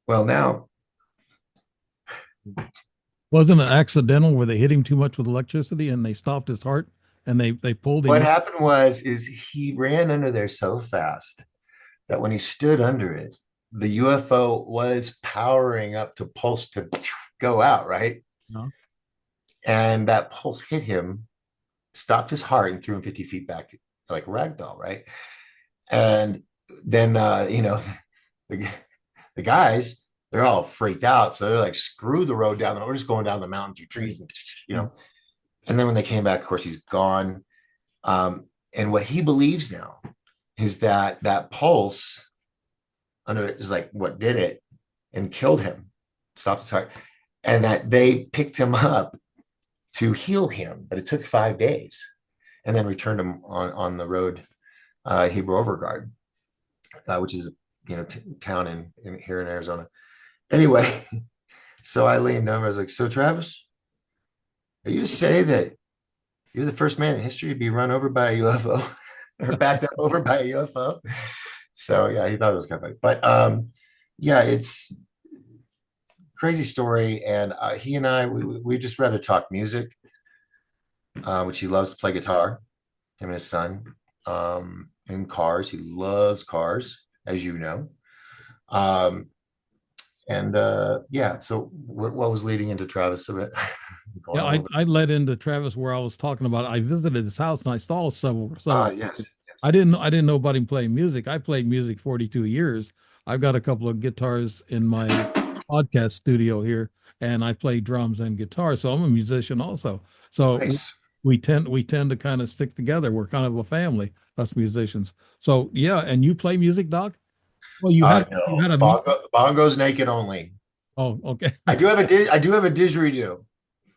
Well, now, wasn't it accidental where they hit him too much with electricity and they stopped his heart and they pulled him? What happened is he ran under there so fast that when he stood under it, the UFO was powering up to pulse to go out, right? No. And that pulse hit him, stopped his heart, and threw him 50 feet back like a rag doll, right? And then, the, the guys, they're all freaked out. So they're like, screw the road down. We're just going down the mountain through Right. trees, and then when they came back, of course, he's gone. And what he believes now is that that pulse under it is like what did it and killed him, stopped his heart, and that they picked him up to heal him, but it took 5 days, and then returned him on the road, Hebrew Overguard, which is town in here in Arizona. Anyway, so I leaned over. I was like, "So Travis, are you to say that you're the first man in history to be run over by a UFO or backed up over by a UFO?" So yeah, he thought it was kind of funny, but yeah, it's crazy story. And he and I, we just rather talk music, which he loves to play guitar. Him and his son, in cars. He loves cars, as you know. Um, and yeah, so what was leading into Travis a bit? Going Yeah, a little bit. I led into Travis where I was talking about. I visited his house and I saw several. Yes, yes. I didn't know about him playing music. I played music 42 years. I've got a couple of guitars in my podcast studio here, and I play drums and guitar. So I'm a musician also. So Nice. we tend to kind of stick together. We're kind of a family, us musicians. So yeah, and you play music, Doc? Well, you No, had a bongos naked only. oh, okay. I do have a didgeridoo.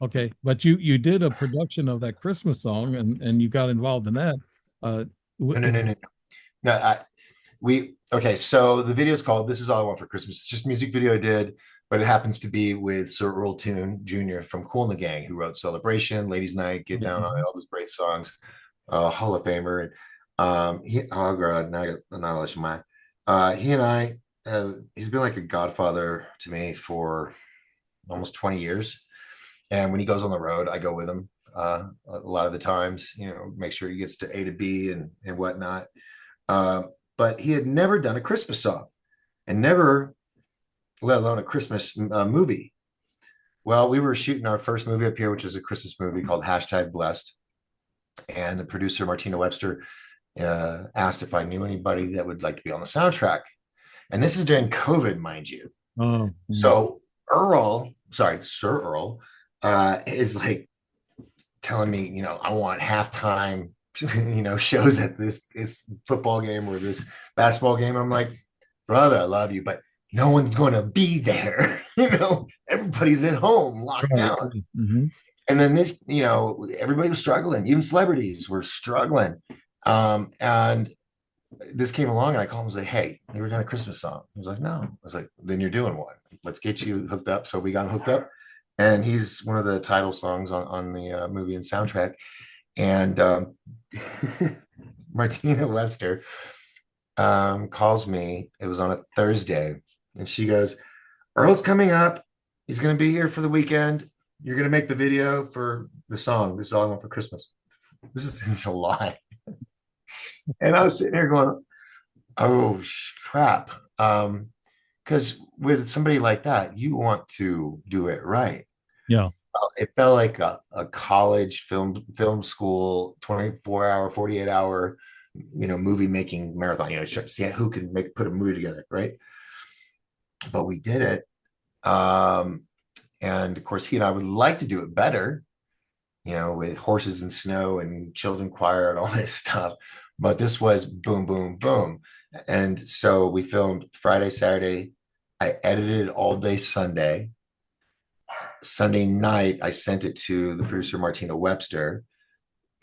Okay, but you did a production of that Christmas song and you got involved in that. Uh, No, no, no, no, no. We okay. So the video is called "This Is All I Want for Christmas." It's just a music video I did, but it happens to be with Sir Earl Toon Jr. from Kool and the Gang, who wrote "Celebration," "Ladies' Night," "Get Down on It," all those great songs. Hall of Famer. And oh god, now I got annihilation mind. He and I he's been like a godfather to me for almost 20 years. And when he goes on the road, I go with him a lot of the times, make sure he gets to A to B and whatnot. Uh, but he had never done a Christmas song and never, let alone a Christmas movie. Well, we were shooting our first movie up here, which is a Christmas movie called #Blessed. And the producer, Martina Webster, asked if I knew anybody that would like to be on the soundtrack. And this is during COVID, mind you. oh, So Sir Earl, is like telling me, I want halftime, shows at this football game or this basketball game. I'm like, brother, I love you, but no one's going to be there. Everybody's at home locked right. down. Mm-hmm. And then this, everybody was struggling. Even celebrities were struggling. And this came along and I called him and was like, "Hey, you ever done a Christmas song?" He was like, "No." I was like, "Then you're doing one. Let's get you hooked up." So we got him hooked up. And he's one of the title songs on the movie and soundtrack. And Martina Webster calls me. It was on a Thursday. And she goes, "Earl's coming up. He's going to be here for the weekend. You're going to make the video for the song. This is all I want for Christmas." This is in July. And I was sitting here going, "Oh, crap." Because with somebody like that, you want to do it right. Yeah. It felt like a college film school 24-hour 48-hour movie making marathon, see who can put a movie together, right? But we did it. And of course he and I would like to do it better, with horses and snow and children choir and all this stuff, but this was boom, boom, boom. And so we filmed Friday, Saturday. I edited all day Sunday. Sunday night, I sent it to the producer, Martina Webster.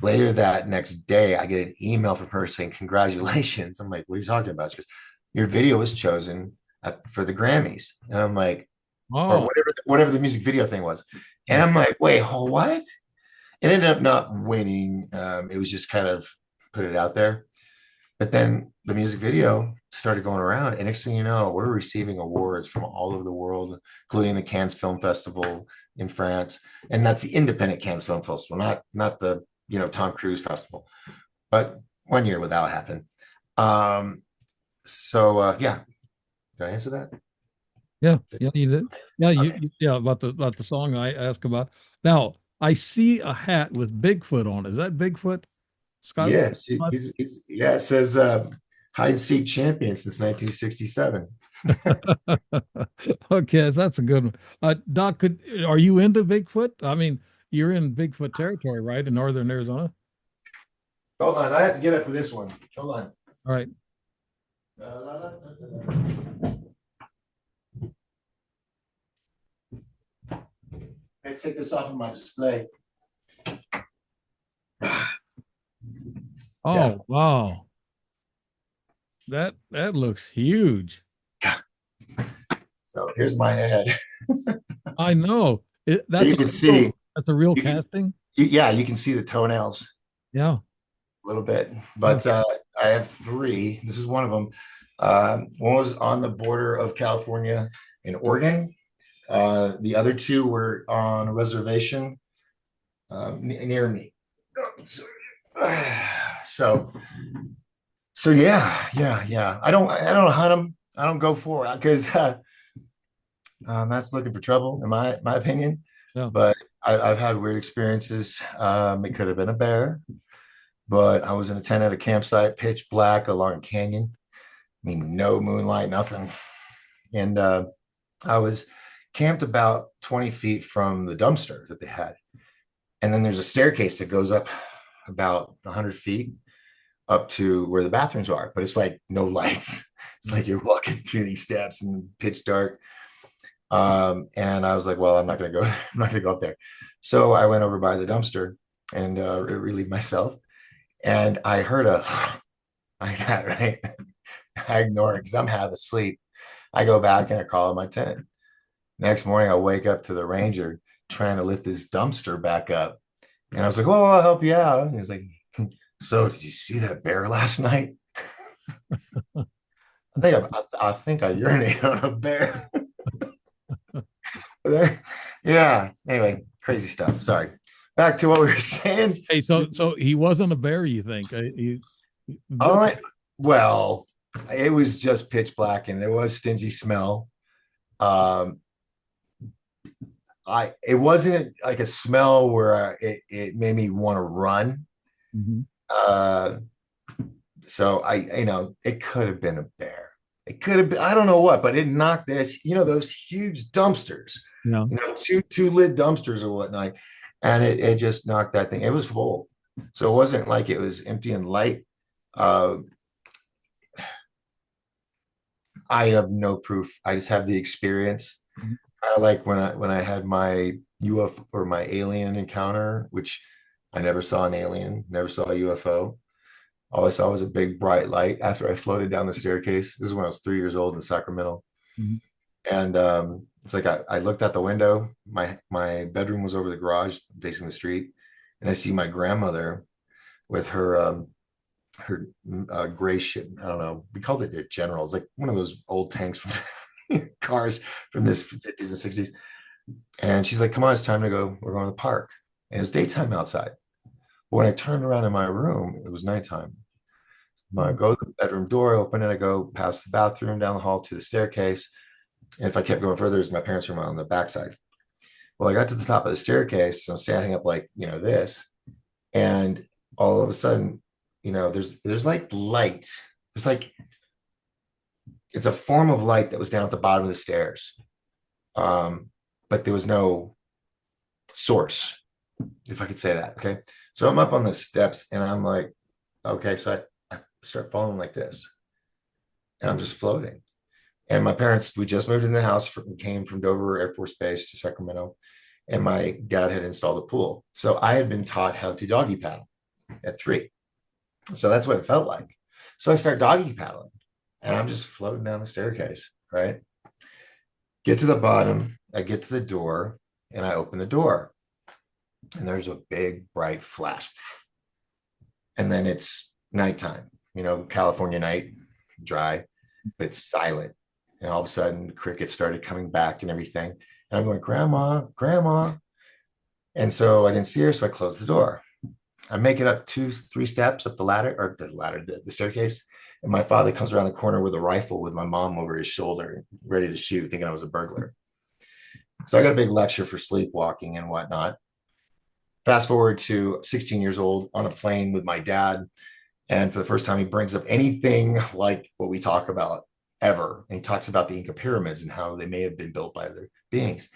Later that next day, I get an email from her saying, "Congratulations." I'm like, "What are you talking about?" She goes, "Your video was chosen for the Grammys." And I'm like, or Oh, whatever the music video thing was. And I'm like, "Wait, what?" It ended up not winning. It was just kind of put it out there. But then the music video started going around, and next thing you know, we're receiving awards from all over the world, including the Cannes Film Festival in France, and that's the independent Cannes Film Festival, not the Tom Cruise Festival. But one year without happened. So yeah, Did I answer that? Yeah, yeah, you did. Yeah, Okay. yeah, about the song I asked about. Now, I see a hat with Bigfoot on. Is that Bigfoot? Scott? Yes, yeah, it says hide and seek champion since 1967. Okay, that's a good one. Doc, are you into Bigfoot? I mean, you're in Bigfoot territory, right, in northern Arizona? Hold on, I have to get up for this one. Hold on. All right. I take this off of my display. Yeah. Oh, wow. That looks huge. So here's my head. I know. You can see, That's a real you can, casting. yeah, you can see the toenails Yeah. a little bit, Yeah. but I have three. This is one of them. One was on the border of California and Oregon. The other two were on a reservation near me. So, so yeah. I don't hunt them. I don't go for it because that's looking for trouble, in my opinion. Yeah. But I've had weird experiences. It could have been a bear, but I was in a tent at a campsite, pitch black along a canyon. I mean, no moonlight, nothing. And I was camped about 20 feet from the dumpster that they had. And then there's a staircase that goes up about 100 feet up to where the bathrooms are, but it's like no lights. It's like you're walking through these steps and pitch dark. And I was like, well, I'm not going to go. I'm not going to go up there. So I went over by the dumpster and relieved myself. And I heard a like that, right? I ignore it because I'm half asleep. I go back and I call my tent. Next morning, I wake up to the ranger trying to lift this dumpster back up. And I was like, oh, I'll help you out. And he's like, so did you see that bear last night? I think I urinated on a bear. Yeah. Anyway, crazy stuff. Sorry. Back to what we were saying. Hey, so he wasn't a bear, you think? All right. Well, it was just pitch black and there was stingy smell. Um, it wasn't like a smell where it made me want to run. Mhm. Uh, so it could have been a bear. It could have been, I don't know what, but it knocked this, those huge dumpsters, Yeah. two lid dumpsters or whatnot. And it just knocked that thing. It was full. So it wasn't like it was empty and light. Uh, I have no proof. I just have the experience. Mhm. Kind of like when I had my UFO or my alien encounter, which I never saw an alien, never saw a UFO. All I saw was a big bright light after I floated down the staircase. This is when I was 3 years old in Sacramento. Mhm. And it's like I looked out the window. My bedroom was over the garage facing the street, and I see my grandmother with her gray shit. I don't know. We called it a General. It's like one of those old tanks from cars from this 50s and 60s. And she's like, "Come on, it's time to go. We're going to the park." And it's daytime outside. But when I turned around in my room, it was nighttime. When I go to the bedroom door, I open it, I go past the bathroom, down the hall to the staircase. And if I kept going further, there's my parents' room on the backside. Well, I got to the top of the staircase, so I'm standing up like, this. And all of a sudden, there's like light. It's like it's a form of light that was down at the bottom of the stairs. But there was no source, if I could say that. Okay. So I'm up on the steps and I'm like, okay, so I start falling like this. And I'm just floating. And my parents, we just moved in the house, came from Dover Air Force Base to Sacramento, and my dad had installed a pool. So I had been taught how to doggy paddle at 3. So that's what it felt like. So I start doggy paddling, and I'm just floating down the staircase, right? Get to the bottom, I get to the door, and I open the door, and there's a big bright flash. And then it's nighttime, California night, dry, but it's silent. And all of a sudden, crickets started coming back and everything. And I'm going, Grandma, Grandma. And so I didn't see her, so I closed the door. I make it up 2, 3 steps up the ladder, or the staircase. And my father comes around the corner with a rifle with my mom over his shoulder, ready to shoot, thinking I was a burglar. So I got a big lecture for sleepwalking and whatnot. Fast forward to 16 years old on a plane with my dad. And for the first time, he brings up anything like what we talk about ever. And he talks about the Inca pyramids and how they may have been built by other beings.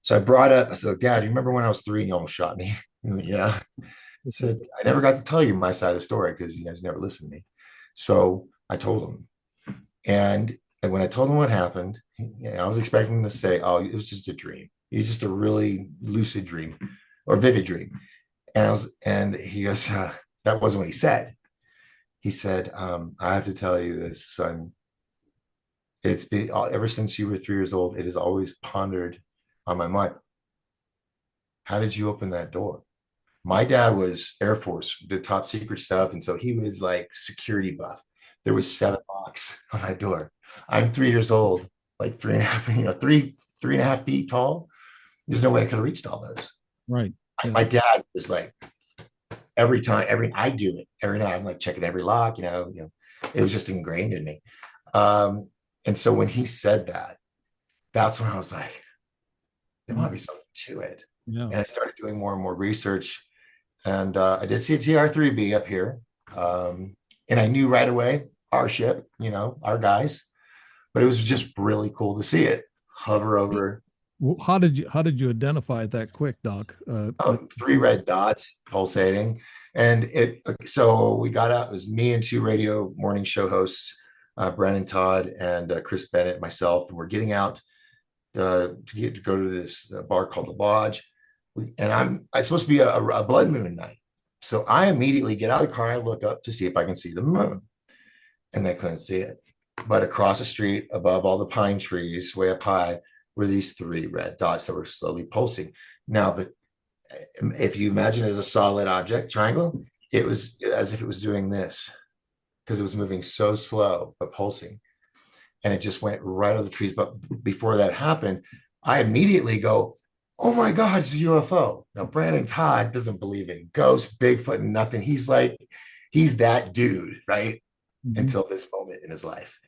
So I brought up, I said, Dad, you remember when I was 3 and you almost shot me? Yeah. I said, I never got to tell you my side of the story because you guys never listened to me. So I told him. And when I told him what happened, I was expecting him to say, oh, it was just a dream. It was just a really lucid dream or vivid dream. And he goes, that wasn't what he said. He said, I have to tell you this, son. It's been ever since you were 3 years old, it has always pondered on my mind. How did you open that door? My dad was Air Force, did top secret stuff. And so he was like security buff. There was 7 locks on that door. I'm 3 years old, like 3.5, three and a half feet tall. There's no way I could have reached all those. Right. Yeah. My dad was like, every time, I do it every night. I'm like checking every lock, it was just ingrained in me. And so when he said that, that's when I was like, there might be something to it. Yeah. And I started doing more and more research. And I did see a TR-3B up here. And I knew right away our ship, our guys, but it was just really cool to see it hover over. How did you identify it that quick, Doc? 3 red dots pulsating. And so we got out, it was me and 2 radio morning show hosts, Brandon Todd and Chris Bennett, myself, and we're getting out to go to this bar called the Lodge. And I'm supposed to be a blood moon night. So I immediately get out of the car, I look up to see if I can see the moon. And they couldn't see it. But across the street, above all the pine trees, way up high, were these 3 red dots that were slowly pulsing. Now, but if you imagine it as a solid object, triangle, it was as if it was doing this because it was moving so slow, but pulsing. And it just went right over the trees. But before that happened, I immediately go, oh my God, it's a UFO. Now, Brandon Todd doesn't believe in ghosts, Bigfoot, and nothing. He's that dude, right? Mm-hmm. Until this moment in his life.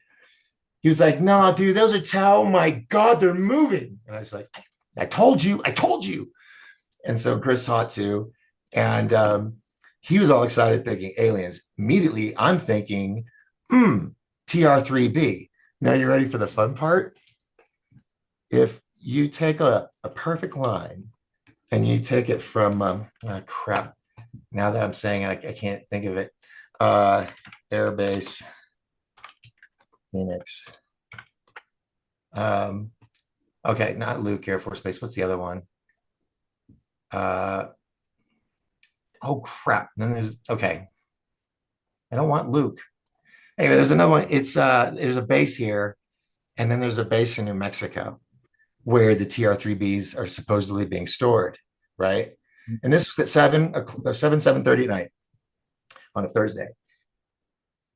He was like, no, dude, those are oh my God, they're moving. And I was like, I told you. And so Chris saw it too. And he was all excited thinking aliens. Immediately, I'm thinking, TR-3B. Now you ready for the fun part? If you take a perfect line and you take it from, crap, now that I'm saying it, I can't think of it. Airbase, Phoenix. Okay, not Luke Air Force Base. What's the other one? Oh crap. Then there's okay. I don't want Luke. Anyway, there's another one. It's there's a base here, and then there's a base in New Mexico where the TR-3Bs are supposedly being stored, right? And this was at 7:30 at night on a Thursday.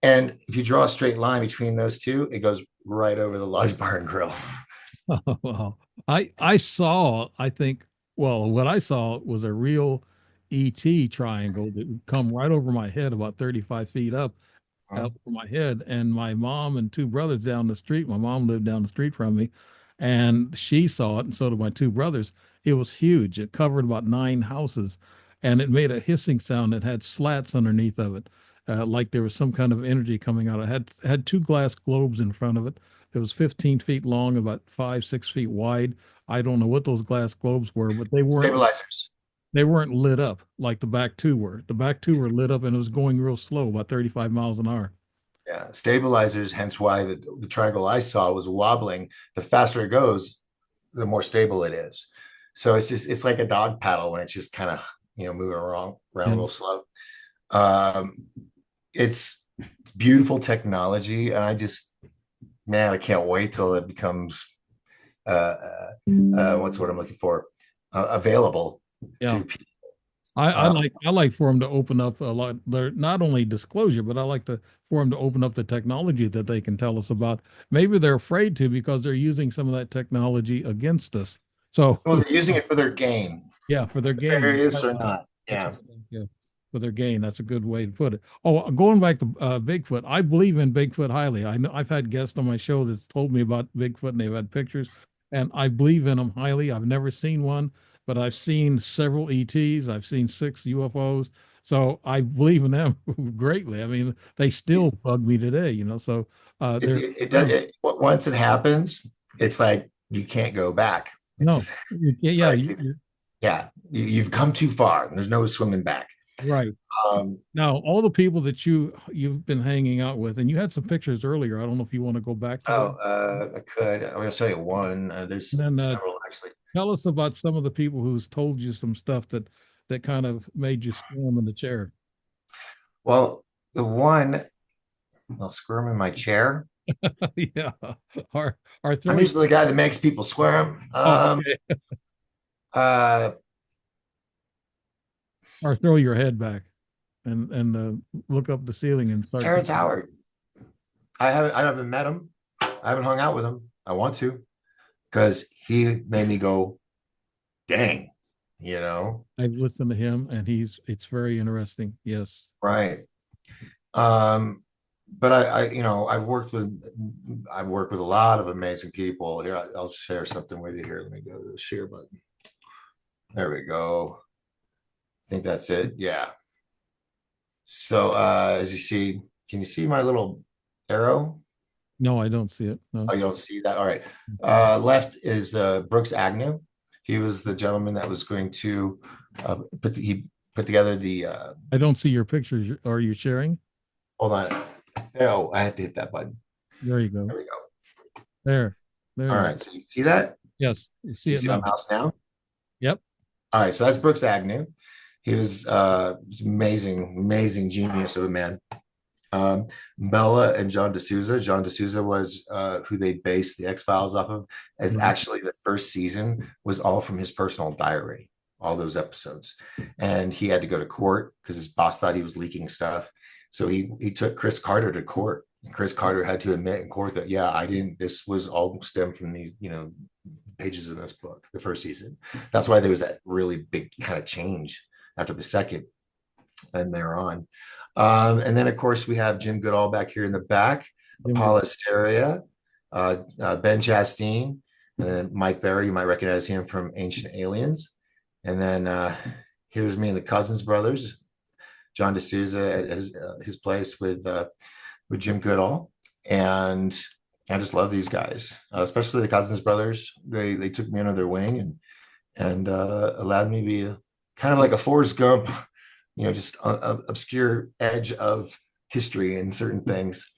And if you draw a straight line between those two, it goes right over the Lodge Bar and Grill. Oh, wow. I saw, I think, well, what I saw was a real ET triangle that would come right over my head about 35 feet up over my head. And my mom and 2 brothers down the street, my mom lived down the street from me, and she saw it, and so did my 2 brothers. It was huge. It covered about 9 houses, and it made a hissing sound that had slats underneath of it. Like there was some kind of energy coming out. It had 2 glass globes in front of it. It was 15 feet long, about 5-6 feet wide. I don't know what those glass globes were, but they weren't stabilizers. They weren't lit up like the back 2 were. The back 2 were lit up, and it was going real slow, about 35 miles an hour. Yeah, stabilizers. Hence why the triangle I saw was wobbling. The faster it goes, the more stable it is. So it's like a dog paddle when it's just kind of moving around real slow. It's beautiful technology, and I can't wait till it becomes what's what I'm looking for, available to people. I like for them to open up a lot. They're not only disclosure, but I like for them to open up the technology that they can tell us about. Maybe they're afraid to because they're using some of that technology against us. So they're using it for their gain. Yeah, for their gain. Various or not. Yeah. for their gain. That's a good way to put it. Oh, going back to Bigfoot, I believe in Bigfoot highly. I know I've had guests on my show that's told me about Bigfoot and they've had pictures, and I believe in them highly. I've never seen one, but I've seen several ETs. I've seen 6 UFOs. So I believe in them greatly. I mean, they still bug me today, So they're Once it happens, it's like you can't go back. no, It's yeah, like yeah, you've come too far and there's no swimming back. right. Um, Now, all the people that you've been hanging out with, and you had some pictures earlier. I don't know if you want to go back to them. I could. I'm gonna show you one. There's And then several actually. tell us about some of the people who's told you some stuff that kind of made you squirm in the chair. Well, the one I'll squirm in my chair. Yeah, are I'm throwing. usually the guy that makes people squirm. Oh, okay. Uh, Or throw your head back and look up the ceiling and start. Terrence Howard. I haven't met him. I haven't hung out with him. I want to because he made me go, dang, I've listened to him, and it's very interesting. Yes. right. Um, but I've worked with a lot of amazing people. Here, I'll share something with you here. Let me go to the share button. There we go. I think that's it. Yeah. So as you see, can you see my little arrow? No, I don't see it. No. Oh, you don't see that? All right. Left is Brooks Agnew. He was the gentleman that was going to he put together the I don't see your pictures. Are you sharing? hold on. Oh, I had to hit that button. There you go. There we go. There. There. All right. So you see that? Yes. You see You it see now. my mouse now? Yep. All right. So that's Brooks Agnew. He was amazing, amazing genius of a man. Bella and John D'Souza. John D'Souza was who they based the X-Files off of. As actually the first season was all from his personal diary, all those episodes. And he had to go to court because his boss thought he was leaking stuff. So he took Chris Carter to court. And Chris Carter had to admit in court that, yeah, I didn't, this was all stemmed from these, pages in this book, the first season. That's why there was that really big kind of change after the second and they're on. And then, of course, we have Jim Goodall back here in the back, Paul Asteria, Ben Chasteen, and then Mike Berry. You might recognize him from Ancient Aliens. And then here's me and the Cousins brothers, John D'Souza at his place with Jim Goodall. And I just love these guys, especially the Cousins brothers. They took me under their wing and allowed me to be kind of like a Forrest Gump, just obscure edge of history and certain things.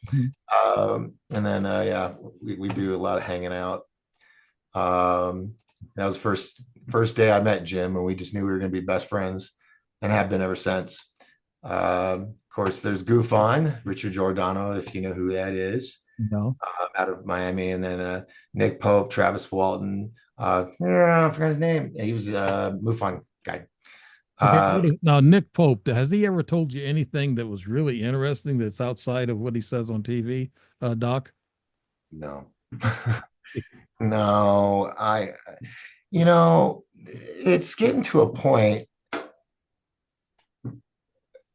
And then, yeah, we do a lot of hanging out. That was first day I met Jim, and we just knew we were going to be best friends and have been ever since. Of course, there's Goof On, Richard Giordano, if you know who that is. No. Out of Miami, and then Nick Pope, Travis Walton. I forgot his name. He was a MUFON guy. Okay. Now, Nick Pope, has he ever told you anything that was really interesting that's outside of what he says on TV, Doc? No. No, it's getting to a point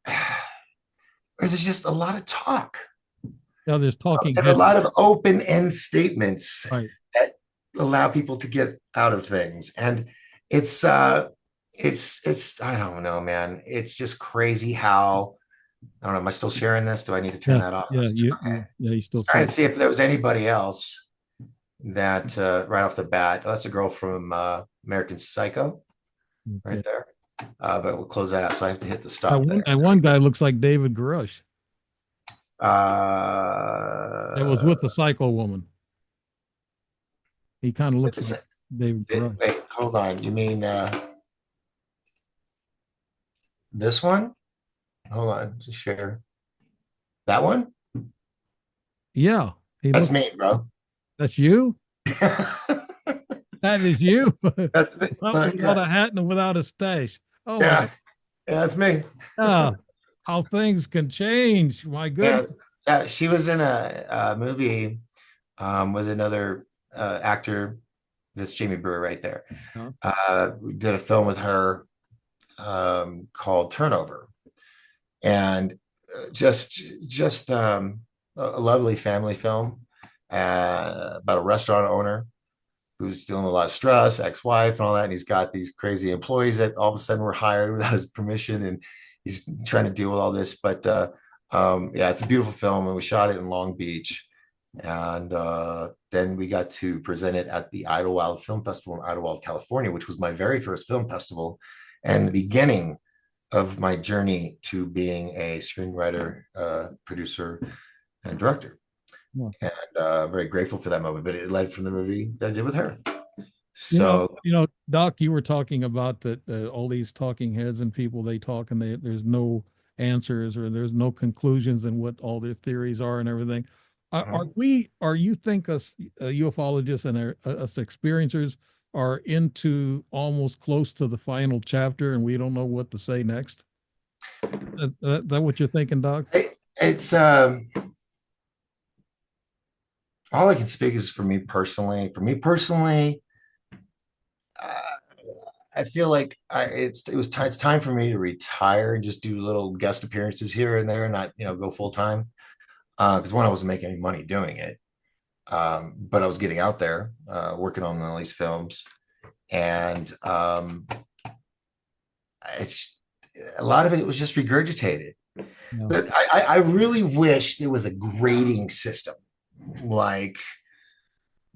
where there's just a lot of talk. Now, there's talking and a lot of open-end statements right. that allow people to get out of things. And it's I don't know, man. It's just crazy how, I don't know. Am I still sharing this? Do I need to turn that off? Yeah, you still trying to see if there was anybody else that right off the bat. That's a girl from American Psycho right there. But we'll close that out. So I have to hit the stop there. And one guy looks like David Grush. That was with the Psycho woman. He kind of looks like David Grush. Wait, hold on. You mean this one? Hold on, just share. That one? Yeah. That's me, bro. That's you? That is you. That's without a hat and without a stash. Oh, yeah. Yeah, that's me. How things can change. My goodness. Yeah, she was in a movie with another actor. That's Jamie Brewer right there. We did a film with her called Turnover. and just a lovely family film about a restaurant owner who's dealing with a lot of stress, ex-wife and all that. And he's got these crazy employees that all of a sudden were hired without his permission. And he's trying to deal with all this. But yeah, it's a beautiful film. And we shot it in Long Beach. And then we got to present it at the Idlewild Film Festival in Idlewild, California, which was my very first film festival and the beginning of my journey to being a screenwriter, producer, and director. Yeah. And very grateful for that moment. But it led from the movie that I did with her. You So know, Doc, you were talking about that all these talking heads and people they talk and there's no answers or there's no conclusions in what all their theories are and everything. Are you think us ufologists and us experiencers are into almost close to the final chapter and we don't know what to say next? That what you're thinking, Doc? it's all I can speak is for me personally. For me personally, uh, I feel like it's time for me to retire and just do little guest appearances here and there, not go full time. Because one, I wasn't making any money doing it, but I was getting out there, working on all these films, and it's a lot of it was just regurgitated. Yeah. But I really wish there was a grading system like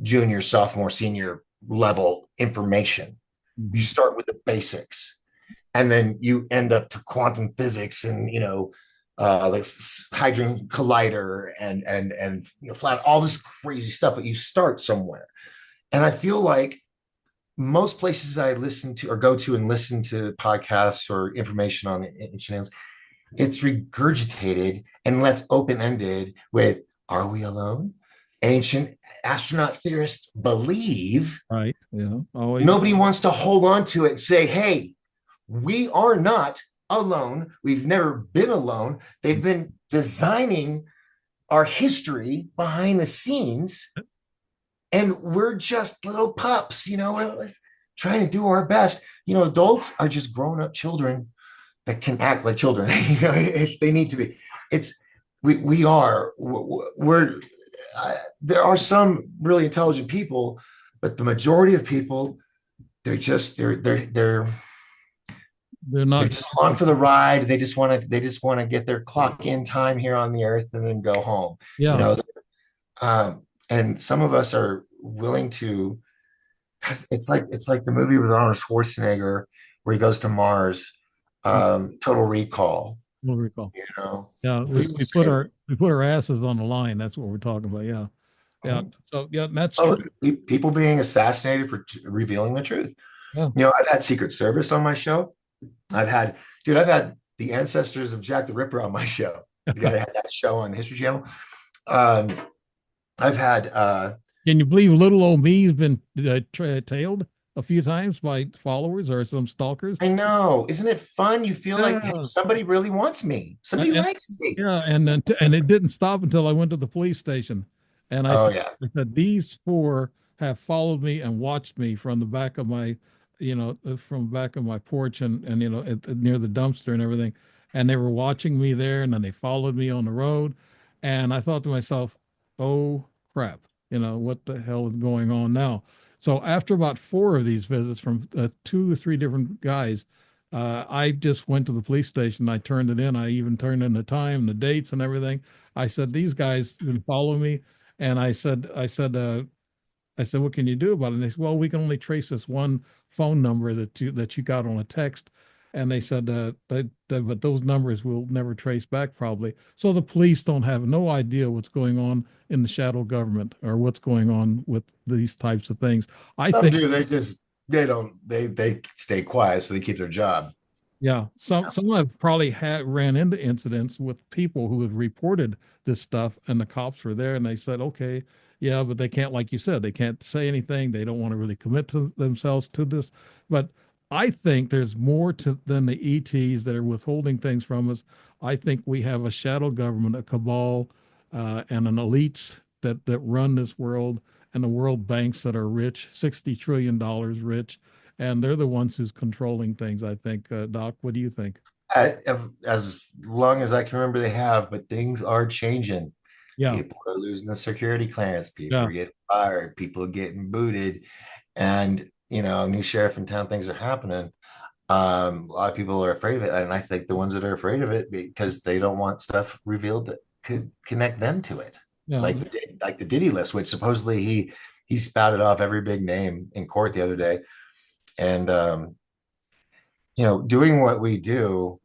junior, sophomore, senior level information. You Mhm. start with the basics, and then you end up to quantum physics and like hadron collider and flat all this crazy stuff. But you start somewhere, and I feel like most places I listen to or go to and listen to podcasts or information on the channels, it's regurgitated and left open ended with "Are we alone?" Ancient astronaut theorists believe. Right. Yeah. Always. Nobody wants to hold on to it and say, "Hey, we are not alone. We've never been alone." They've been designing our history behind the scenes, and we're just little pups, trying to do our best. Adults are just grown up children that can act like children, if they need to be. It's we are we're there are some really intelligent people, but the majority of people, they're just They're they're not. just along for the ride. They just want to get their clock in time here on the earth and then go home. You Yeah. know, and some of us are willing to. It's like the movie with Arnold Schwarzenegger where he goes to Mars, Total Recall. We'll recall. You know, Yeah, people say, we put our asses on the line. That's what we're talking about. Yeah, yeah. "Mhm. So yeah, that's Oh, true. people being assassinated for revealing the truth." Yeah, I've had Secret Service on my show. I've had the ancestors of Jack the Ripper on my show. The guy that had that show on the History Channel. Um, I've had can you believe little old me's been tailed a few times by followers or some stalkers? I know, isn't it fun? You feel like, hey, Yeah, somebody really wants me. Somebody and likes me. yeah, and then and it didn't stop until I went to the police station, and Oh yeah. I said these four have followed me and watched me from the back of my, from back of my porch and near the dumpster and everything, and they were watching me there, and then they followed me on the road, and I thought to myself, oh crap, what the hell is going on now? So after about four of these visits from two or three different guys, I just went to the police station. I turned it in. I even turned in the time, the dates, and everything. I said, "These guys been following me," and I said, "What can you do about it?" And they said, "Well, we can only trace this one phone number that you got on a text." And they said but those numbers will never trace back probably. So the police don't have no idea what's going on in the shadow government or what's going on with these types of things. I Some think do. They don't they stay quiet so they keep their job. Yeah, some have probably had ran into incidents with people who had reported this stuff, and the cops were there, and they said, "Okay, yeah, but they can't, like you said, they can't say anything. They don't want to really commit to themselves to this." But I think there's more to than the ETs that are withholding things from us. I think we have a shadow government, a cabal, and an elites that run this world, and the world banks that are rich, $60 trillion rich, and they're the ones who's controlling things. I think, Doc. What do you think? as long as I can remember, they have, but things are changing. Yeah, People are losing the security clearance. People yeah, are getting fired. People are getting booted. And, new sheriff in town, things are happening. A lot of people are afraid of it. And I think the ones that are afraid of it because they don't want stuff revealed that could connect them to it. yeah. Like the Diddy list, which supposedly he spouted off every big name in court the other day. And doing what we do,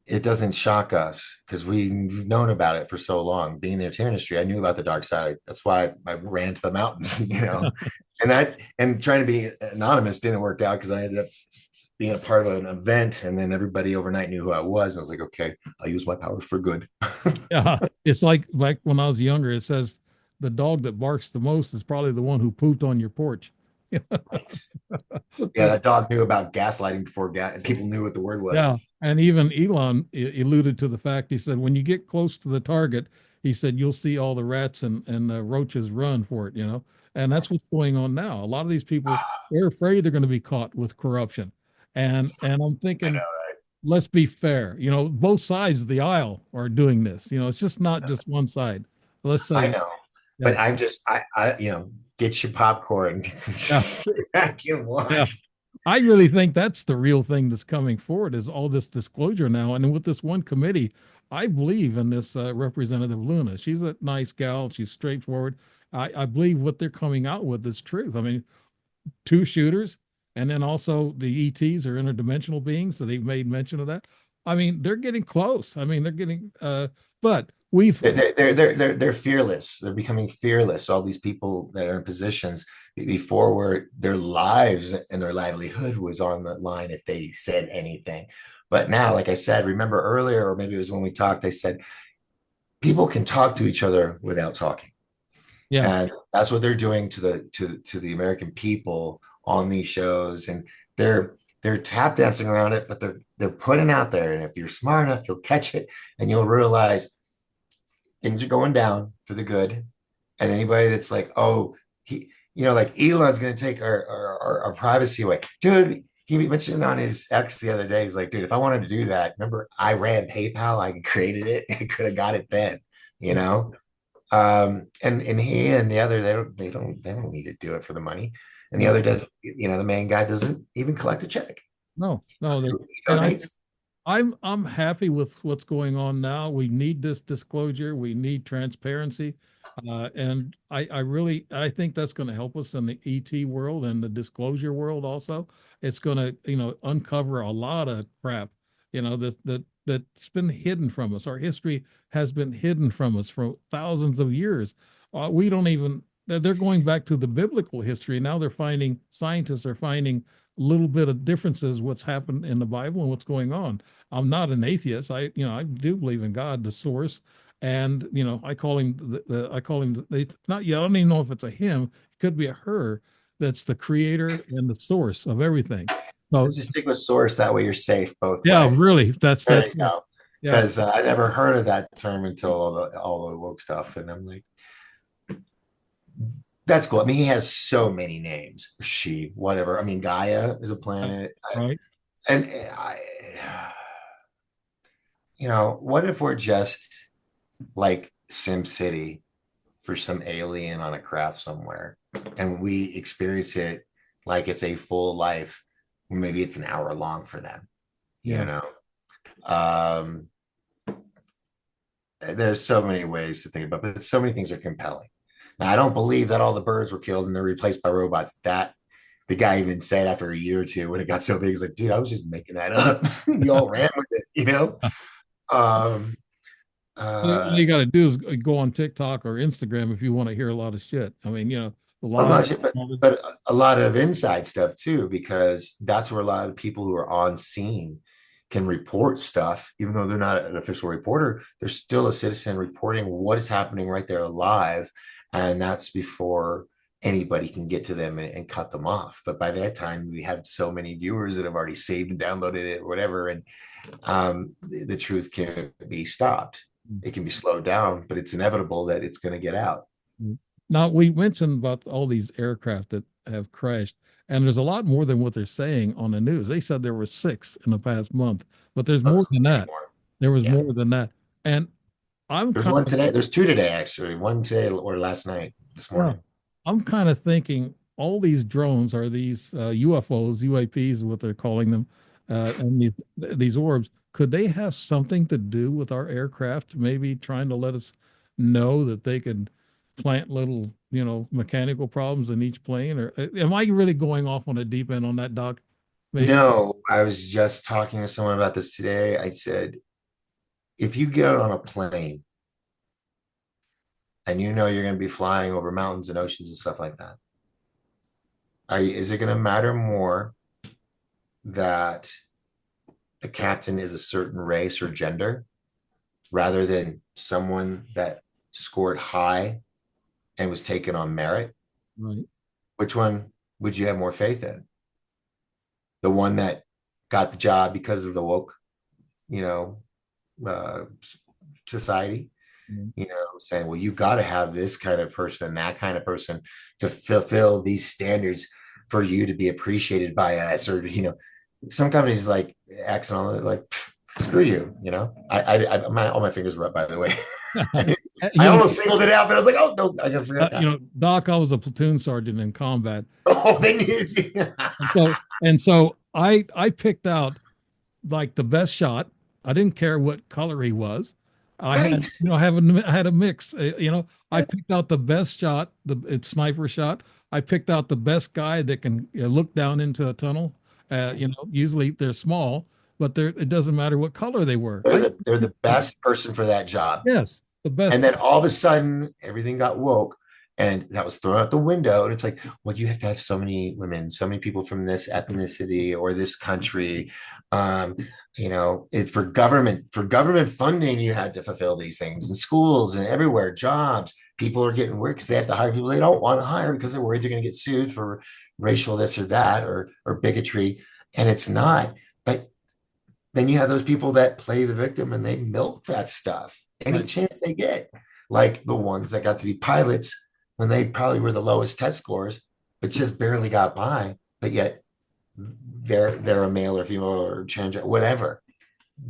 it doesn't shock us because we've known about it for so long. Being in the entertainment industry, I knew about the dark side. That's why I ran to the mountains, and trying to be anonymous didn't work out because I ended up being a part of an event, and then everybody overnight knew who I was. And I was like, okay, I'll use my powers for good. Yeah, it's like back when I was younger. It says the dog that barks the most is probably the one who pooped on your porch. Right. Yeah, that dog knew about gaslighting before people knew what the word was. Yeah, and even Elon alluded to the fact. He said when you get close to the target, he said you'll see all the rats and roaches run for it. And that's what's going on now. A lot of these people they're afraid they're going to be caught with corruption, and I'm I thinking, know, let's be fair. Both sides of the aisle are doing this. It's just not just one side. Let's I say, know. yeah, But get your popcorn, yeah, just sit back and yeah. watch. I really think that's the real thing that's coming forward is all this disclosure now. And with this one committee, I believe in this Representative Luna. She's a nice gal. She's straightforward. I believe what they're coming out with is truth. I mean, two shooters, and then also the ETs are interdimensional beings. So they've made mention of that. I mean, they're getting close. I mean, they're getting, but we've, They're fearless. They're becoming fearless. All these people that are in positions before where their lives and their livelihood was on the line if they said anything. But now, like I said, remember earlier, or maybe it was when we talked, I said people can talk to each other without talking. yeah, And that's what they're doing to the American people on these shows. And they're tap dancing around it, but they're putting out there. And if you're smart enough, you'll catch it and you'll realize things are going down for the good. And anybody that's like, oh, like Elon's going to take our privacy away. Dude, he mentioned on his X the other day, he's like, dude, if I wanted to do that, remember I ran PayPal, I created it, I could have got it then, you yeah, know? And he and the other, they don't need to do it for the money. And the no, other does, the main guy doesn't even collect a check. no, no. He And donates. I'm happy with what's going on now. We need this disclosure. We need transparency, and I think that's going to help us in the ET world and the disclosure world. Also, it's going to uncover a lot of crap. That's been hidden from us. Our history has been hidden from us for thousands of years. We don't even. They're going back to the biblical history now. They're finding scientists are finding a little bit of differences what's happened in the Bible and what's going on. I'm not an atheist. I do believe in God, the source, and I call him I call him not yet. I don't even know if it's a him. It could be a her. That's the creator and the source of everything. So Let's just stick with source. That way you're safe both yeah, ways. really, There that's you go. yeah, Because I never heard of that term until all the woke stuff. And I'm like, that's cool. I mean, he has so many names. She, whatever. I mean, Gaia is a planet. right. And what if we're just like Sim City for some alien on a craft somewhere and we experience it like it's a full life? Maybe it's an hour long for them, you Yeah, know? Um, there's so many ways to think about, but so many things are compelling. Now, I don't believe that all the birds were killed and they're replaced by robots. That the guy even said after a year or two when it got so big, he's like, dude, I was just making that up. You all ran with it. Um, all uh, you got to do is go on TikTok or Instagram if you want to hear a lot of shit. I mean, the a lies. lot, but a lot of inside stuff too, because that's where a lot of people who are on scene can report stuff, even though they're not an official reporter, they're still a citizen reporting what is happening right there live. And that's before anybody can get to them and cut them off. But by that time, we have so many viewers that have already saved and downloaded it or whatever. And the truth can be stopped. It can be slowed down, but it's inevitable that it's going to get out. Now we mentioned about all these aircraft that have crashed, And there's a lot more than what they're saying on the news. They said there were six in the past month, but there's Oh, more than many that. more. There was Yeah. more than that. And I'm There's kind one of, today. There's two today, actually. One today or last night, this yeah, morning. I'm kind of thinking all these drones are these UFOs, UAPs is what they're calling them, and these orbs. Could they have something to do with our aircraft? Maybe trying to let us know that they could plant little, mechanical problems in each plane? Or am I really going off on a deep end on that, Doc? Maybe. No, I was just talking to someone about this today. I said, if you get on a plane and you know you're going to be flying over mountains and oceans and stuff like that, is it going to matter more that the captain is a certain race or gender rather than someone that scored high and was taken on merit? Right. Which one would you have more faith in? The one that got the job because of the woke, you know, uh, society, Mhm. saying, well, you got to have this kind of person and that kind of person to fulfill these standards for you to be appreciated by us. Or, some companies like X and all that, like, screw you, all my fingers were up, by the way. I You know, almost singled it out, but I was like, oh, no, I got to forget. Doc, I was a platoon sergeant in combat. Oh, they needed to. And so I picked out like the best shot. I didn't care what color he was. I Right. had, I had a mix. I picked out the best shot, it's sniper shot. I picked out the best guy that can look down into a tunnel. Usually they're small, but it doesn't matter what color they were. They're the best person for that job. Yes, the best. And then all of a sudden, everything got woke, and that was thrown out the window. And it's like, well, you have to have so many women, so many people from this ethnicity or this country. Um, it's for government funding. You had to fulfill these things in schools and everywhere. Jobs, people are getting work because they have to hire people they don't want to hire because they're worried they're going to get sued for racial this or that or bigotry. And it's not. But then you have those people that play the victim and they milk that stuff any Right. chance they get, like the ones that got to be pilots when they probably were the lowest test scores, but just barely got by. But yet they're a male or female or transgender, whatever.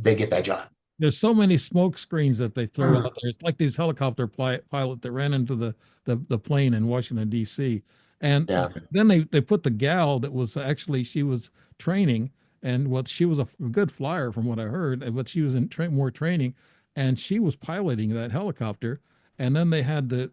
They get that job. There's so many smoke screens that they throw out there. It's like these helicopter pilot that ran into the plane in Washington D.C. And Yeah, then they put the gal that was actually she was training, and what she was a good flyer from what I heard, but she was in more training, and she was piloting that helicopter. And then they had the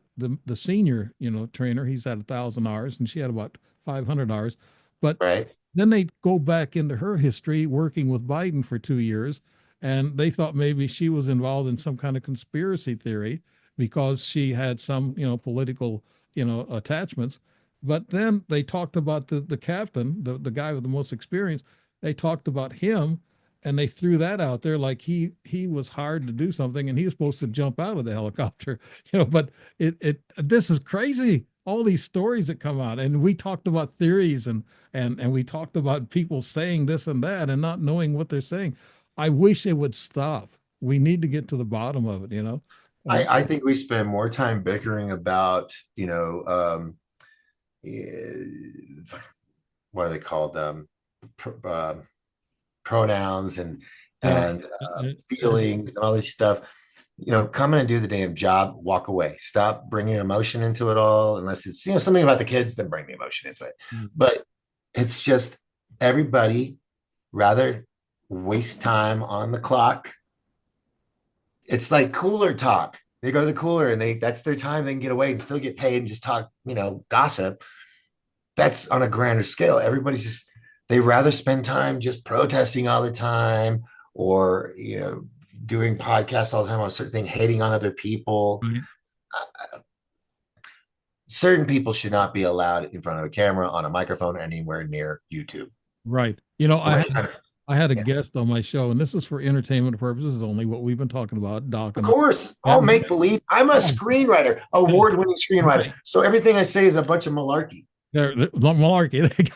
senior trainer. He's had 1,000 hours, and she had about 500 hours. But right. then they go back into her history working with Biden for 2 years, and they thought maybe she was involved in some kind of conspiracy theory because she had some, political, attachments. But then they talked about the captain, the guy with the most experience. They talked about him, and they threw that out there like he was hired to do something, and he was supposed to jump out of the helicopter, But this is crazy. All these stories that come out, and we talked about theories and we talked about people saying this and that and not knowing what they're saying. I wish it would stop. We need to get to the bottom of it. And I think we spend more time bickering about, what are they called? Pr- uh, Pronouns and yeah, and and feelings and all this stuff. Come in and do the damn job, walk away. Stop bringing emotion into it all, unless it's something about the kids, then bring the emotion into it. But it's just everybody rather waste time on the clock. It's like cooler talk. They go to the cooler and that's their time. They can get away and still get paid and just talk, gossip. That's on a grander scale. Everybody's just they rather spend time just protesting all the time or doing podcasts all the time on a certain thing, hating on other people. right. Certain people should not be allowed in front of a camera, on a microphone, or anywhere near YouTube. Right. Right. I had a Yeah. guest on my show, and this is for entertainment purposes only. What we've been talking about, Doc Of and I. course, all And, make believe. I'm a screenwriter, award-winning screenwriter. right. So everything I say is a bunch of malarkey. Malarkey.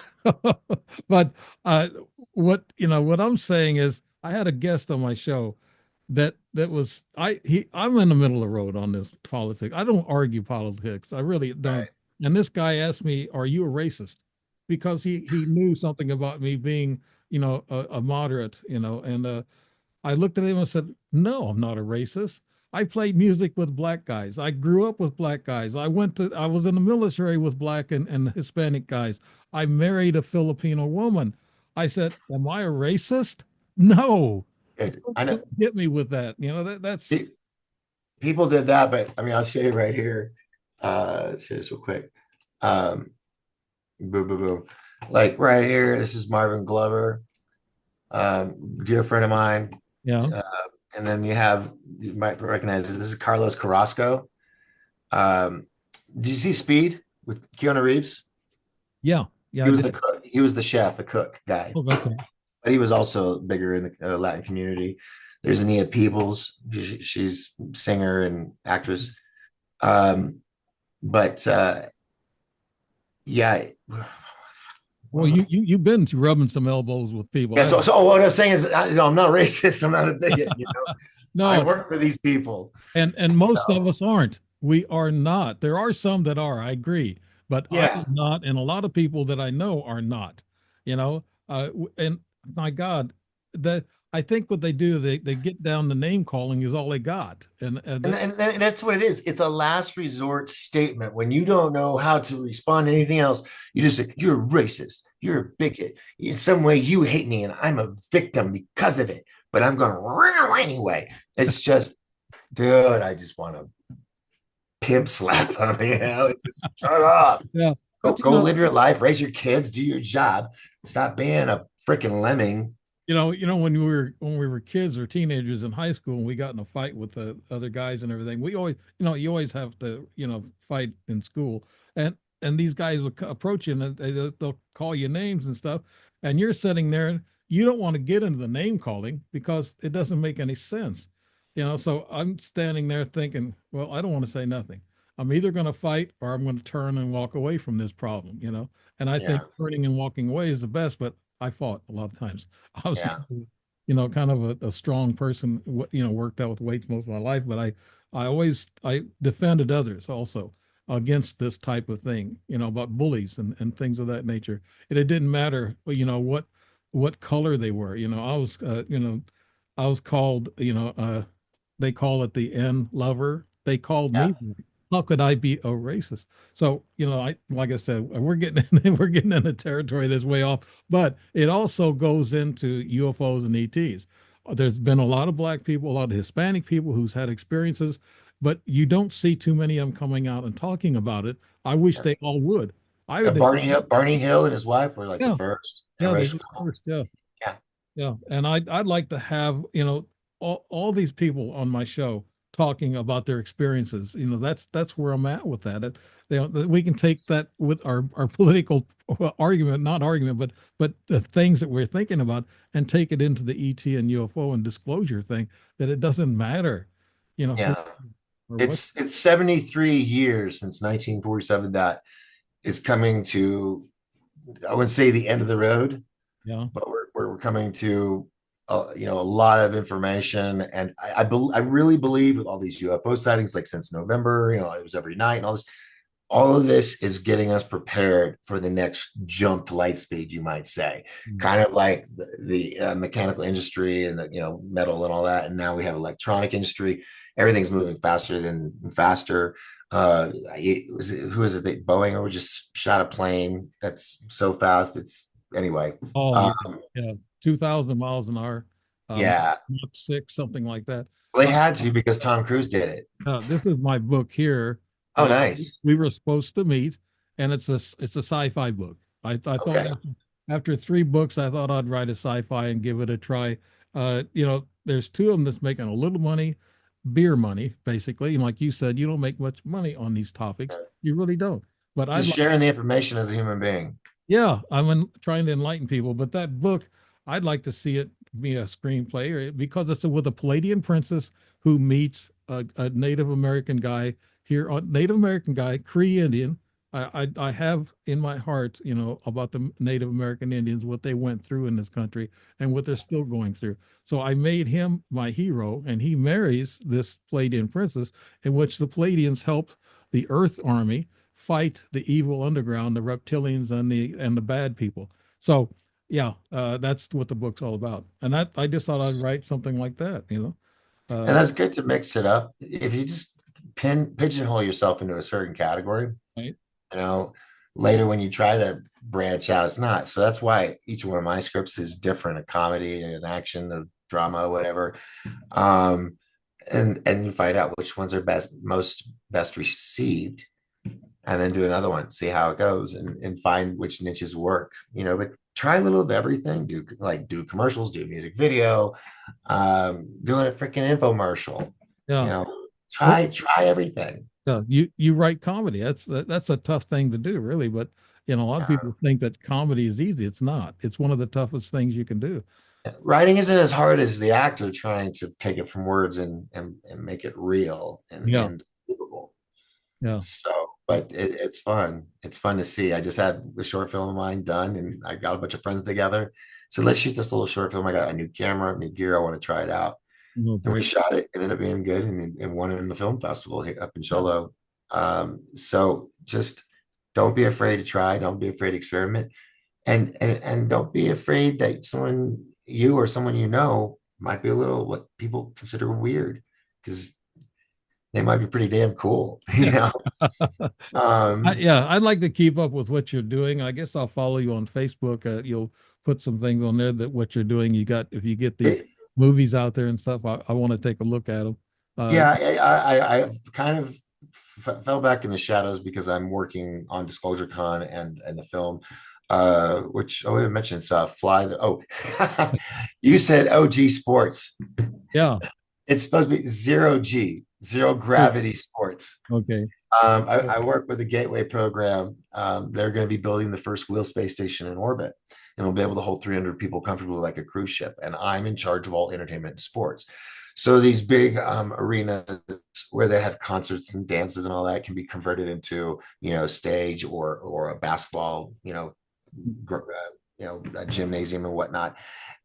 But uh, what I'm saying is, I had a guest on my show that was I'm in the middle of the road on this politics. I don't argue politics. I really don't. Right. And this guy asked me, "Are you a racist?" because he knew something about me being, a moderate, and I looked at him and said, "No, I'm not a racist. I played music with black guys. I grew up with black guys. I was in the military with black and Hispanic guys. I married a Filipino woman." I said, "Am I a racist? No. Good. Don't, I know don't hit me with that. That's." pe- people did that, but I mean, I'll show you right here. Let's see this real quick. Um, Boom, boom, boom. Like right here, this is Marvin Glover, dear friend of mine. Yeah. Uh, and then you might recognize this. This is Carlos Carrasco. Um, did you see Speed with Keanu Reeves? Yeah. Yeah, He I was the did. cook. He was the chef, the cook guy. Oh, okay. But he was also bigger in the Latin community. There's Ania Peebles. She's singer and actress. Um, but yeah, Well, you've been to rubbing some elbows with people. yeah. So what I'm saying is, I'm not racist. I'm not a bigot. I No, work for these people. and most So of us aren't. We are not. There are some that are, I agree, but I yeah, am not, and a lot of people that I know are not. And my God, that I think what they do, they get down to name calling is all they got, and that's what it is. It's a last resort statement. When you don't know how to respond to anything else, you just say you're a racist. You're a bigot. In some way, you hate me, and I'm a victim because of it. But I'm going anyway. It's just, dude, I just want to pimp slap them. Just shut up. yeah. Go, But go live your life, raise your kids, do your job. Stop being a freaking lemming. when we were kids or teenagers in high school and we got in a fight with the other guys and everything, we always, you always have to, fight in school, and these guys will approach you and they'll call you names and stuff, and you're sitting there and you don't want to get into the name calling because it doesn't make any sense, So I'm standing there thinking, well, I don't want to say nothing. I'm either going to fight or I'm going to turn and walk away from this problem. And I think Yeah, turning and walking away is the best, but I fought a lot of times. I was, yeah, kind of a strong person, worked out with weights most of my life, but I defended others also against this type of thing, about bullies and things of that nature. And it didn't matter, what color they were. I was called, they call it the N lover. They called yeah, me. How could I be a racist? So, like I said, we're getting we're getting into territory that's way off, but it also goes into UFOs and ETs. There's been a lot of black people, a lot of Hispanic people who's had experiences, but you don't see too many of them coming out and talking about it. I wish yeah. they all would. I Yeah, would, Barney Hill and his wife were like the yeah, first yeah, they interracial did couple. first, yeah. Yeah, Yeah, and I'd like to have, all these people on my show talking about their experiences. That's where I'm at with that. That we can take that with our political argument, not argument, but the things that we're thinking about, and take it into the ET and UFO and disclosure thing. That it doesn't matter, who yeah. or what. It's 73 years since 1947 that is coming to, I wouldn't say the end of the road, Yeah. but we're coming to a lot of information, and I really believe with all these UFO sightings, like since November, it was every night and all of this is getting us prepared for the next jump to light speed, you might say, Mm. kind of like the mechanical industry and the metal and all that, and now we have electronic industry. Everything's moving faster than faster. Who is it that Boeing or just shot a plane that's so fast it's anyway. Oh um, yeah, yeah, 2,000 miles an hour, yeah, Mach 6, something like that. well, they Uh, had to because Tom Cruise did it. this is my book here. Oh, We nice. we were supposed to meet, and it's a sci-fi book. I thought Okay. after 3 books, I thought I'd write a sci-fi and give it a try. There's two of them that's making a little money, beer money, basically. And like you said, you don't make much money on these topics. You really don't. But I'd Just like, sharing the information as a human being. yeah, trying to enlighten people. But that book, I'd like to see it be a screenplay, because it's with a Palladian princess who meets a Native American guy here, on Native American guy, Cree Indian. I have in my heart, about the Native American Indians, what they went through in this country and what they're still going through. So I made him my hero, and he marries this Palladian princess, in which the Palladians helped the Earth Army fight the evil underground, the reptilians and the bad people. So yeah, that's what the book's all about. And I just thought I'd write something like that, you know. And Uh, that's good to mix it up. If you just pigeonhole yourself into a certain category, right. you know, later when you try to branch out, it's not. So that's why each one of my scripts is different: a comedy, an action, a drama, whatever. Um, and you find out which ones are best received, and then do another one, see how it goes, and find which niches work, but try a little of everything. Do commercials, do music video, doing a freaking infomercial, you Yeah. know, Well, try everything. yeah, you write comedy. That's a tough thing to do, really. But a lot of uh, people think that comedy is easy. It's not. It's one of the toughest things you can do. Writing isn't as hard as the actor trying to take it from words and make it real Yeah, and believable. yeah. So, but it's fun. It's fun to see. I just had a short film of mine done, and I got a bunch of friends together. So let's shoot this little short film. I got a new camera, new gear. I want to try it out, and we Okay. shot it. It ended up being good, and won it in the film festival here up in Sholo. So just don't be afraid to try. Don't be afraid to experiment, and don't be afraid that you or someone might be a little what people consider weird, because they might be pretty damn cool, Um, Yeah, I'd like to keep up with what you're doing. I guess I'll follow you on Facebook. You'll put some things on there that what you're doing. You got if you get these it- movies out there and stuff. I want to take a look at them. Uh, yeah, I kind of fell back in the shadows because I'm working on Disclosure Con and the film, which I mentioned. It's Fly the you said OG Sports. yeah. It's supposed to be zero G, zero Cool. gravity sports. Okay. I work with the Gateway program. They're going to be building the first wheel space station in orbit, and it'll be able to hold 300 people comfortably like a cruise ship. And I'm in charge of all entertainment and sports. So these big arenas where they have concerts and dances and all that can be converted into, stage or a basketball, a gymnasium and whatnot,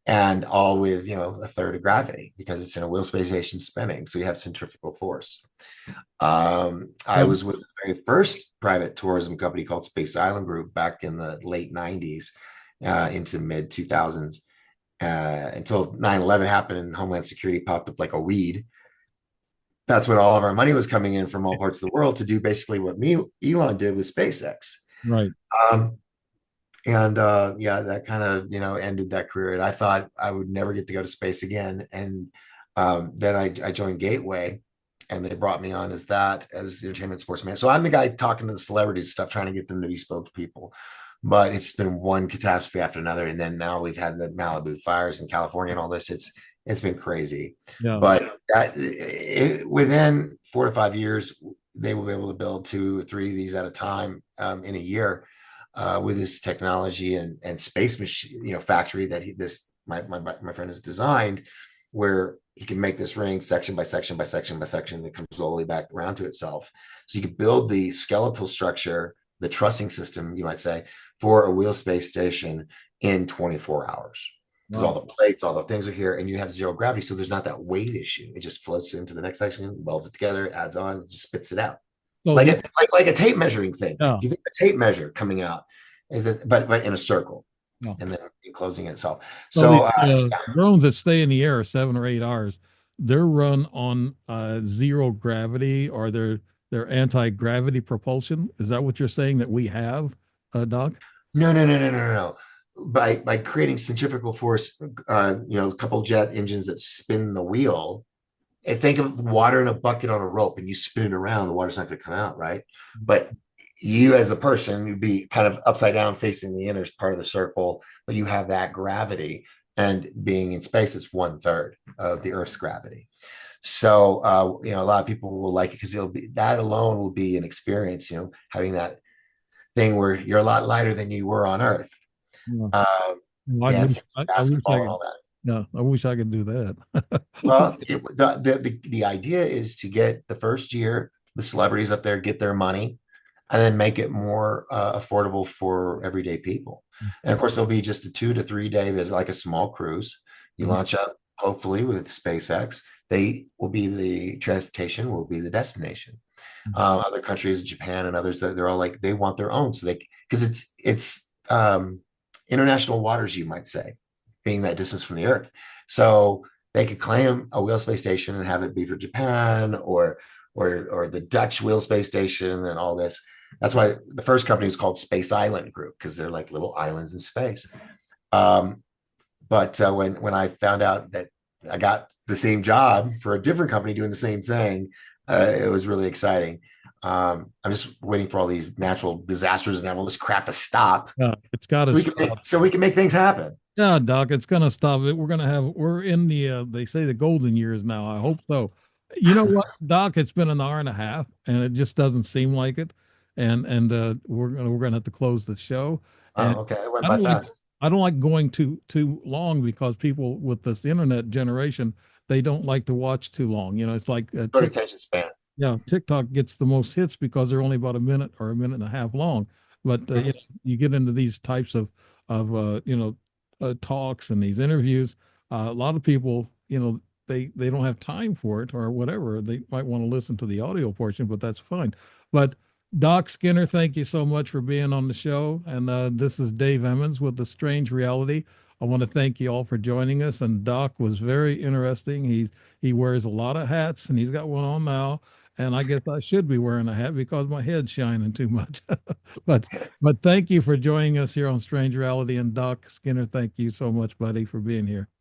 and all with a third of gravity because it's in a wheel space station spinning. So you have centrifugal force. I Yeah. was with the very first private tourism company called Space Island Group back in the late 90s into mid 2000s until 9/11 happened and Homeland Security popped up like a weed. That's when all of our money was coming in from all parts of the world to do basically what Elon did with SpaceX. Right. Um, and yeah, that kind of ended that career. And I thought I would never get to go to space again. And then I joined Gateway, and they brought me on as the entertainment sports man. So I'm the guy talking to the celebrities and stuff, trying to get them to be spokespeople. But it's been one catastrophe after another, and then now we've had the Malibu fires in California and all this. It's been crazy. Yeah. But within 4 to 5 years, they will be able to build 2 or 3 of these at a time in a year with this technology and space machine, factory that my friend has designed, where he can make this ring section by section by section by section that comes all the way back around to itself. So you could build the skeletal structure, the trussing system, you might say, for a wheel space station in 24 hours. Because all Wow. the plates, all the things are here, and you have zero gravity. So there's not that weight issue. It just floats into the next section, welds it together, adds on, just spits it out. So Like this, like a tape measuring thing. yeah. If you think a tape measure coming out, but in a circle, Yeah. and then enclosing itself. So So these drones that stay in the air 7 or 8 hours, they're run on zero gravity, or they're anti-gravity propulsion. Is that what you're saying that we have, Doc? no. By creating centrifugal force, a couple jet engines that spin the wheel. And think of water in a bucket on a rope, and you spin it around, the water's not going to come out, right? But you, as a person, you'd be kind of upside down facing the inner part of the circle, but you have that gravity. And being in space, it's 1/3 of the Earth's gravity. So, a lot of people will like it because that alone will be an experience, having that thing where you're a lot lighter than you were on Earth, Yeah. um, Well, dancing, I wish I basketball, and could. all that. Yeah, I wish I could do that. Well, the idea is to get the first year the celebrities up there get their money, and then make it more affordable for everyday people. And of course, there'll be just a 2 to 3 day visit, like a small cruise. You launch up, hopefully, with SpaceX. They will be the transportation, will be the destination. Other countries, Japan and others, they're all like they want their own, so they because it's international waters, you might say, being that distance from the Earth. So they could claim a wheel space station and have it be for Japan or the Dutch wheel space station and all this. That's why the first company was called Space Island Group, because they're like little islands in space. Um, but when I found out that I got the same job for a different company doing the same thing, it was really exciting. I'm just waiting for all these natural disasters and all this crap to stop. Yeah, it's got to stop. So we can make things happen. Yeah, Doc, it's gonna stop it. We're in the they say the golden years now. I hope so. You know what, Doc? It's been an hour and a half, and it just doesn't seem like it. And we're gonna have to close the show. Oh, And okay. It went I by don't like fast. I don't like going too long because people with this internet generation, they don't like to watch too long. It's like Short attention span. yeah, TikTok gets the most hits because they're only about a minute or a minute and a half long. But you get into these types of talks and these interviews. A lot of people, they don't have time for it or whatever. They might want to listen to the audio portion, but that's fine. But Doc Skinner, thank you so much for being on the show. And this is Dave Emmons with The Strange Reality. I want to thank you all for joining us. And Doc was very interesting. He wears a lot of hats, and he's got one on now. And I guess I should be wearing a hat because my head's shining too much. but but thank you for joining us here on Strange Reality. And Doc Skinner, thank you so much, buddy, for being here.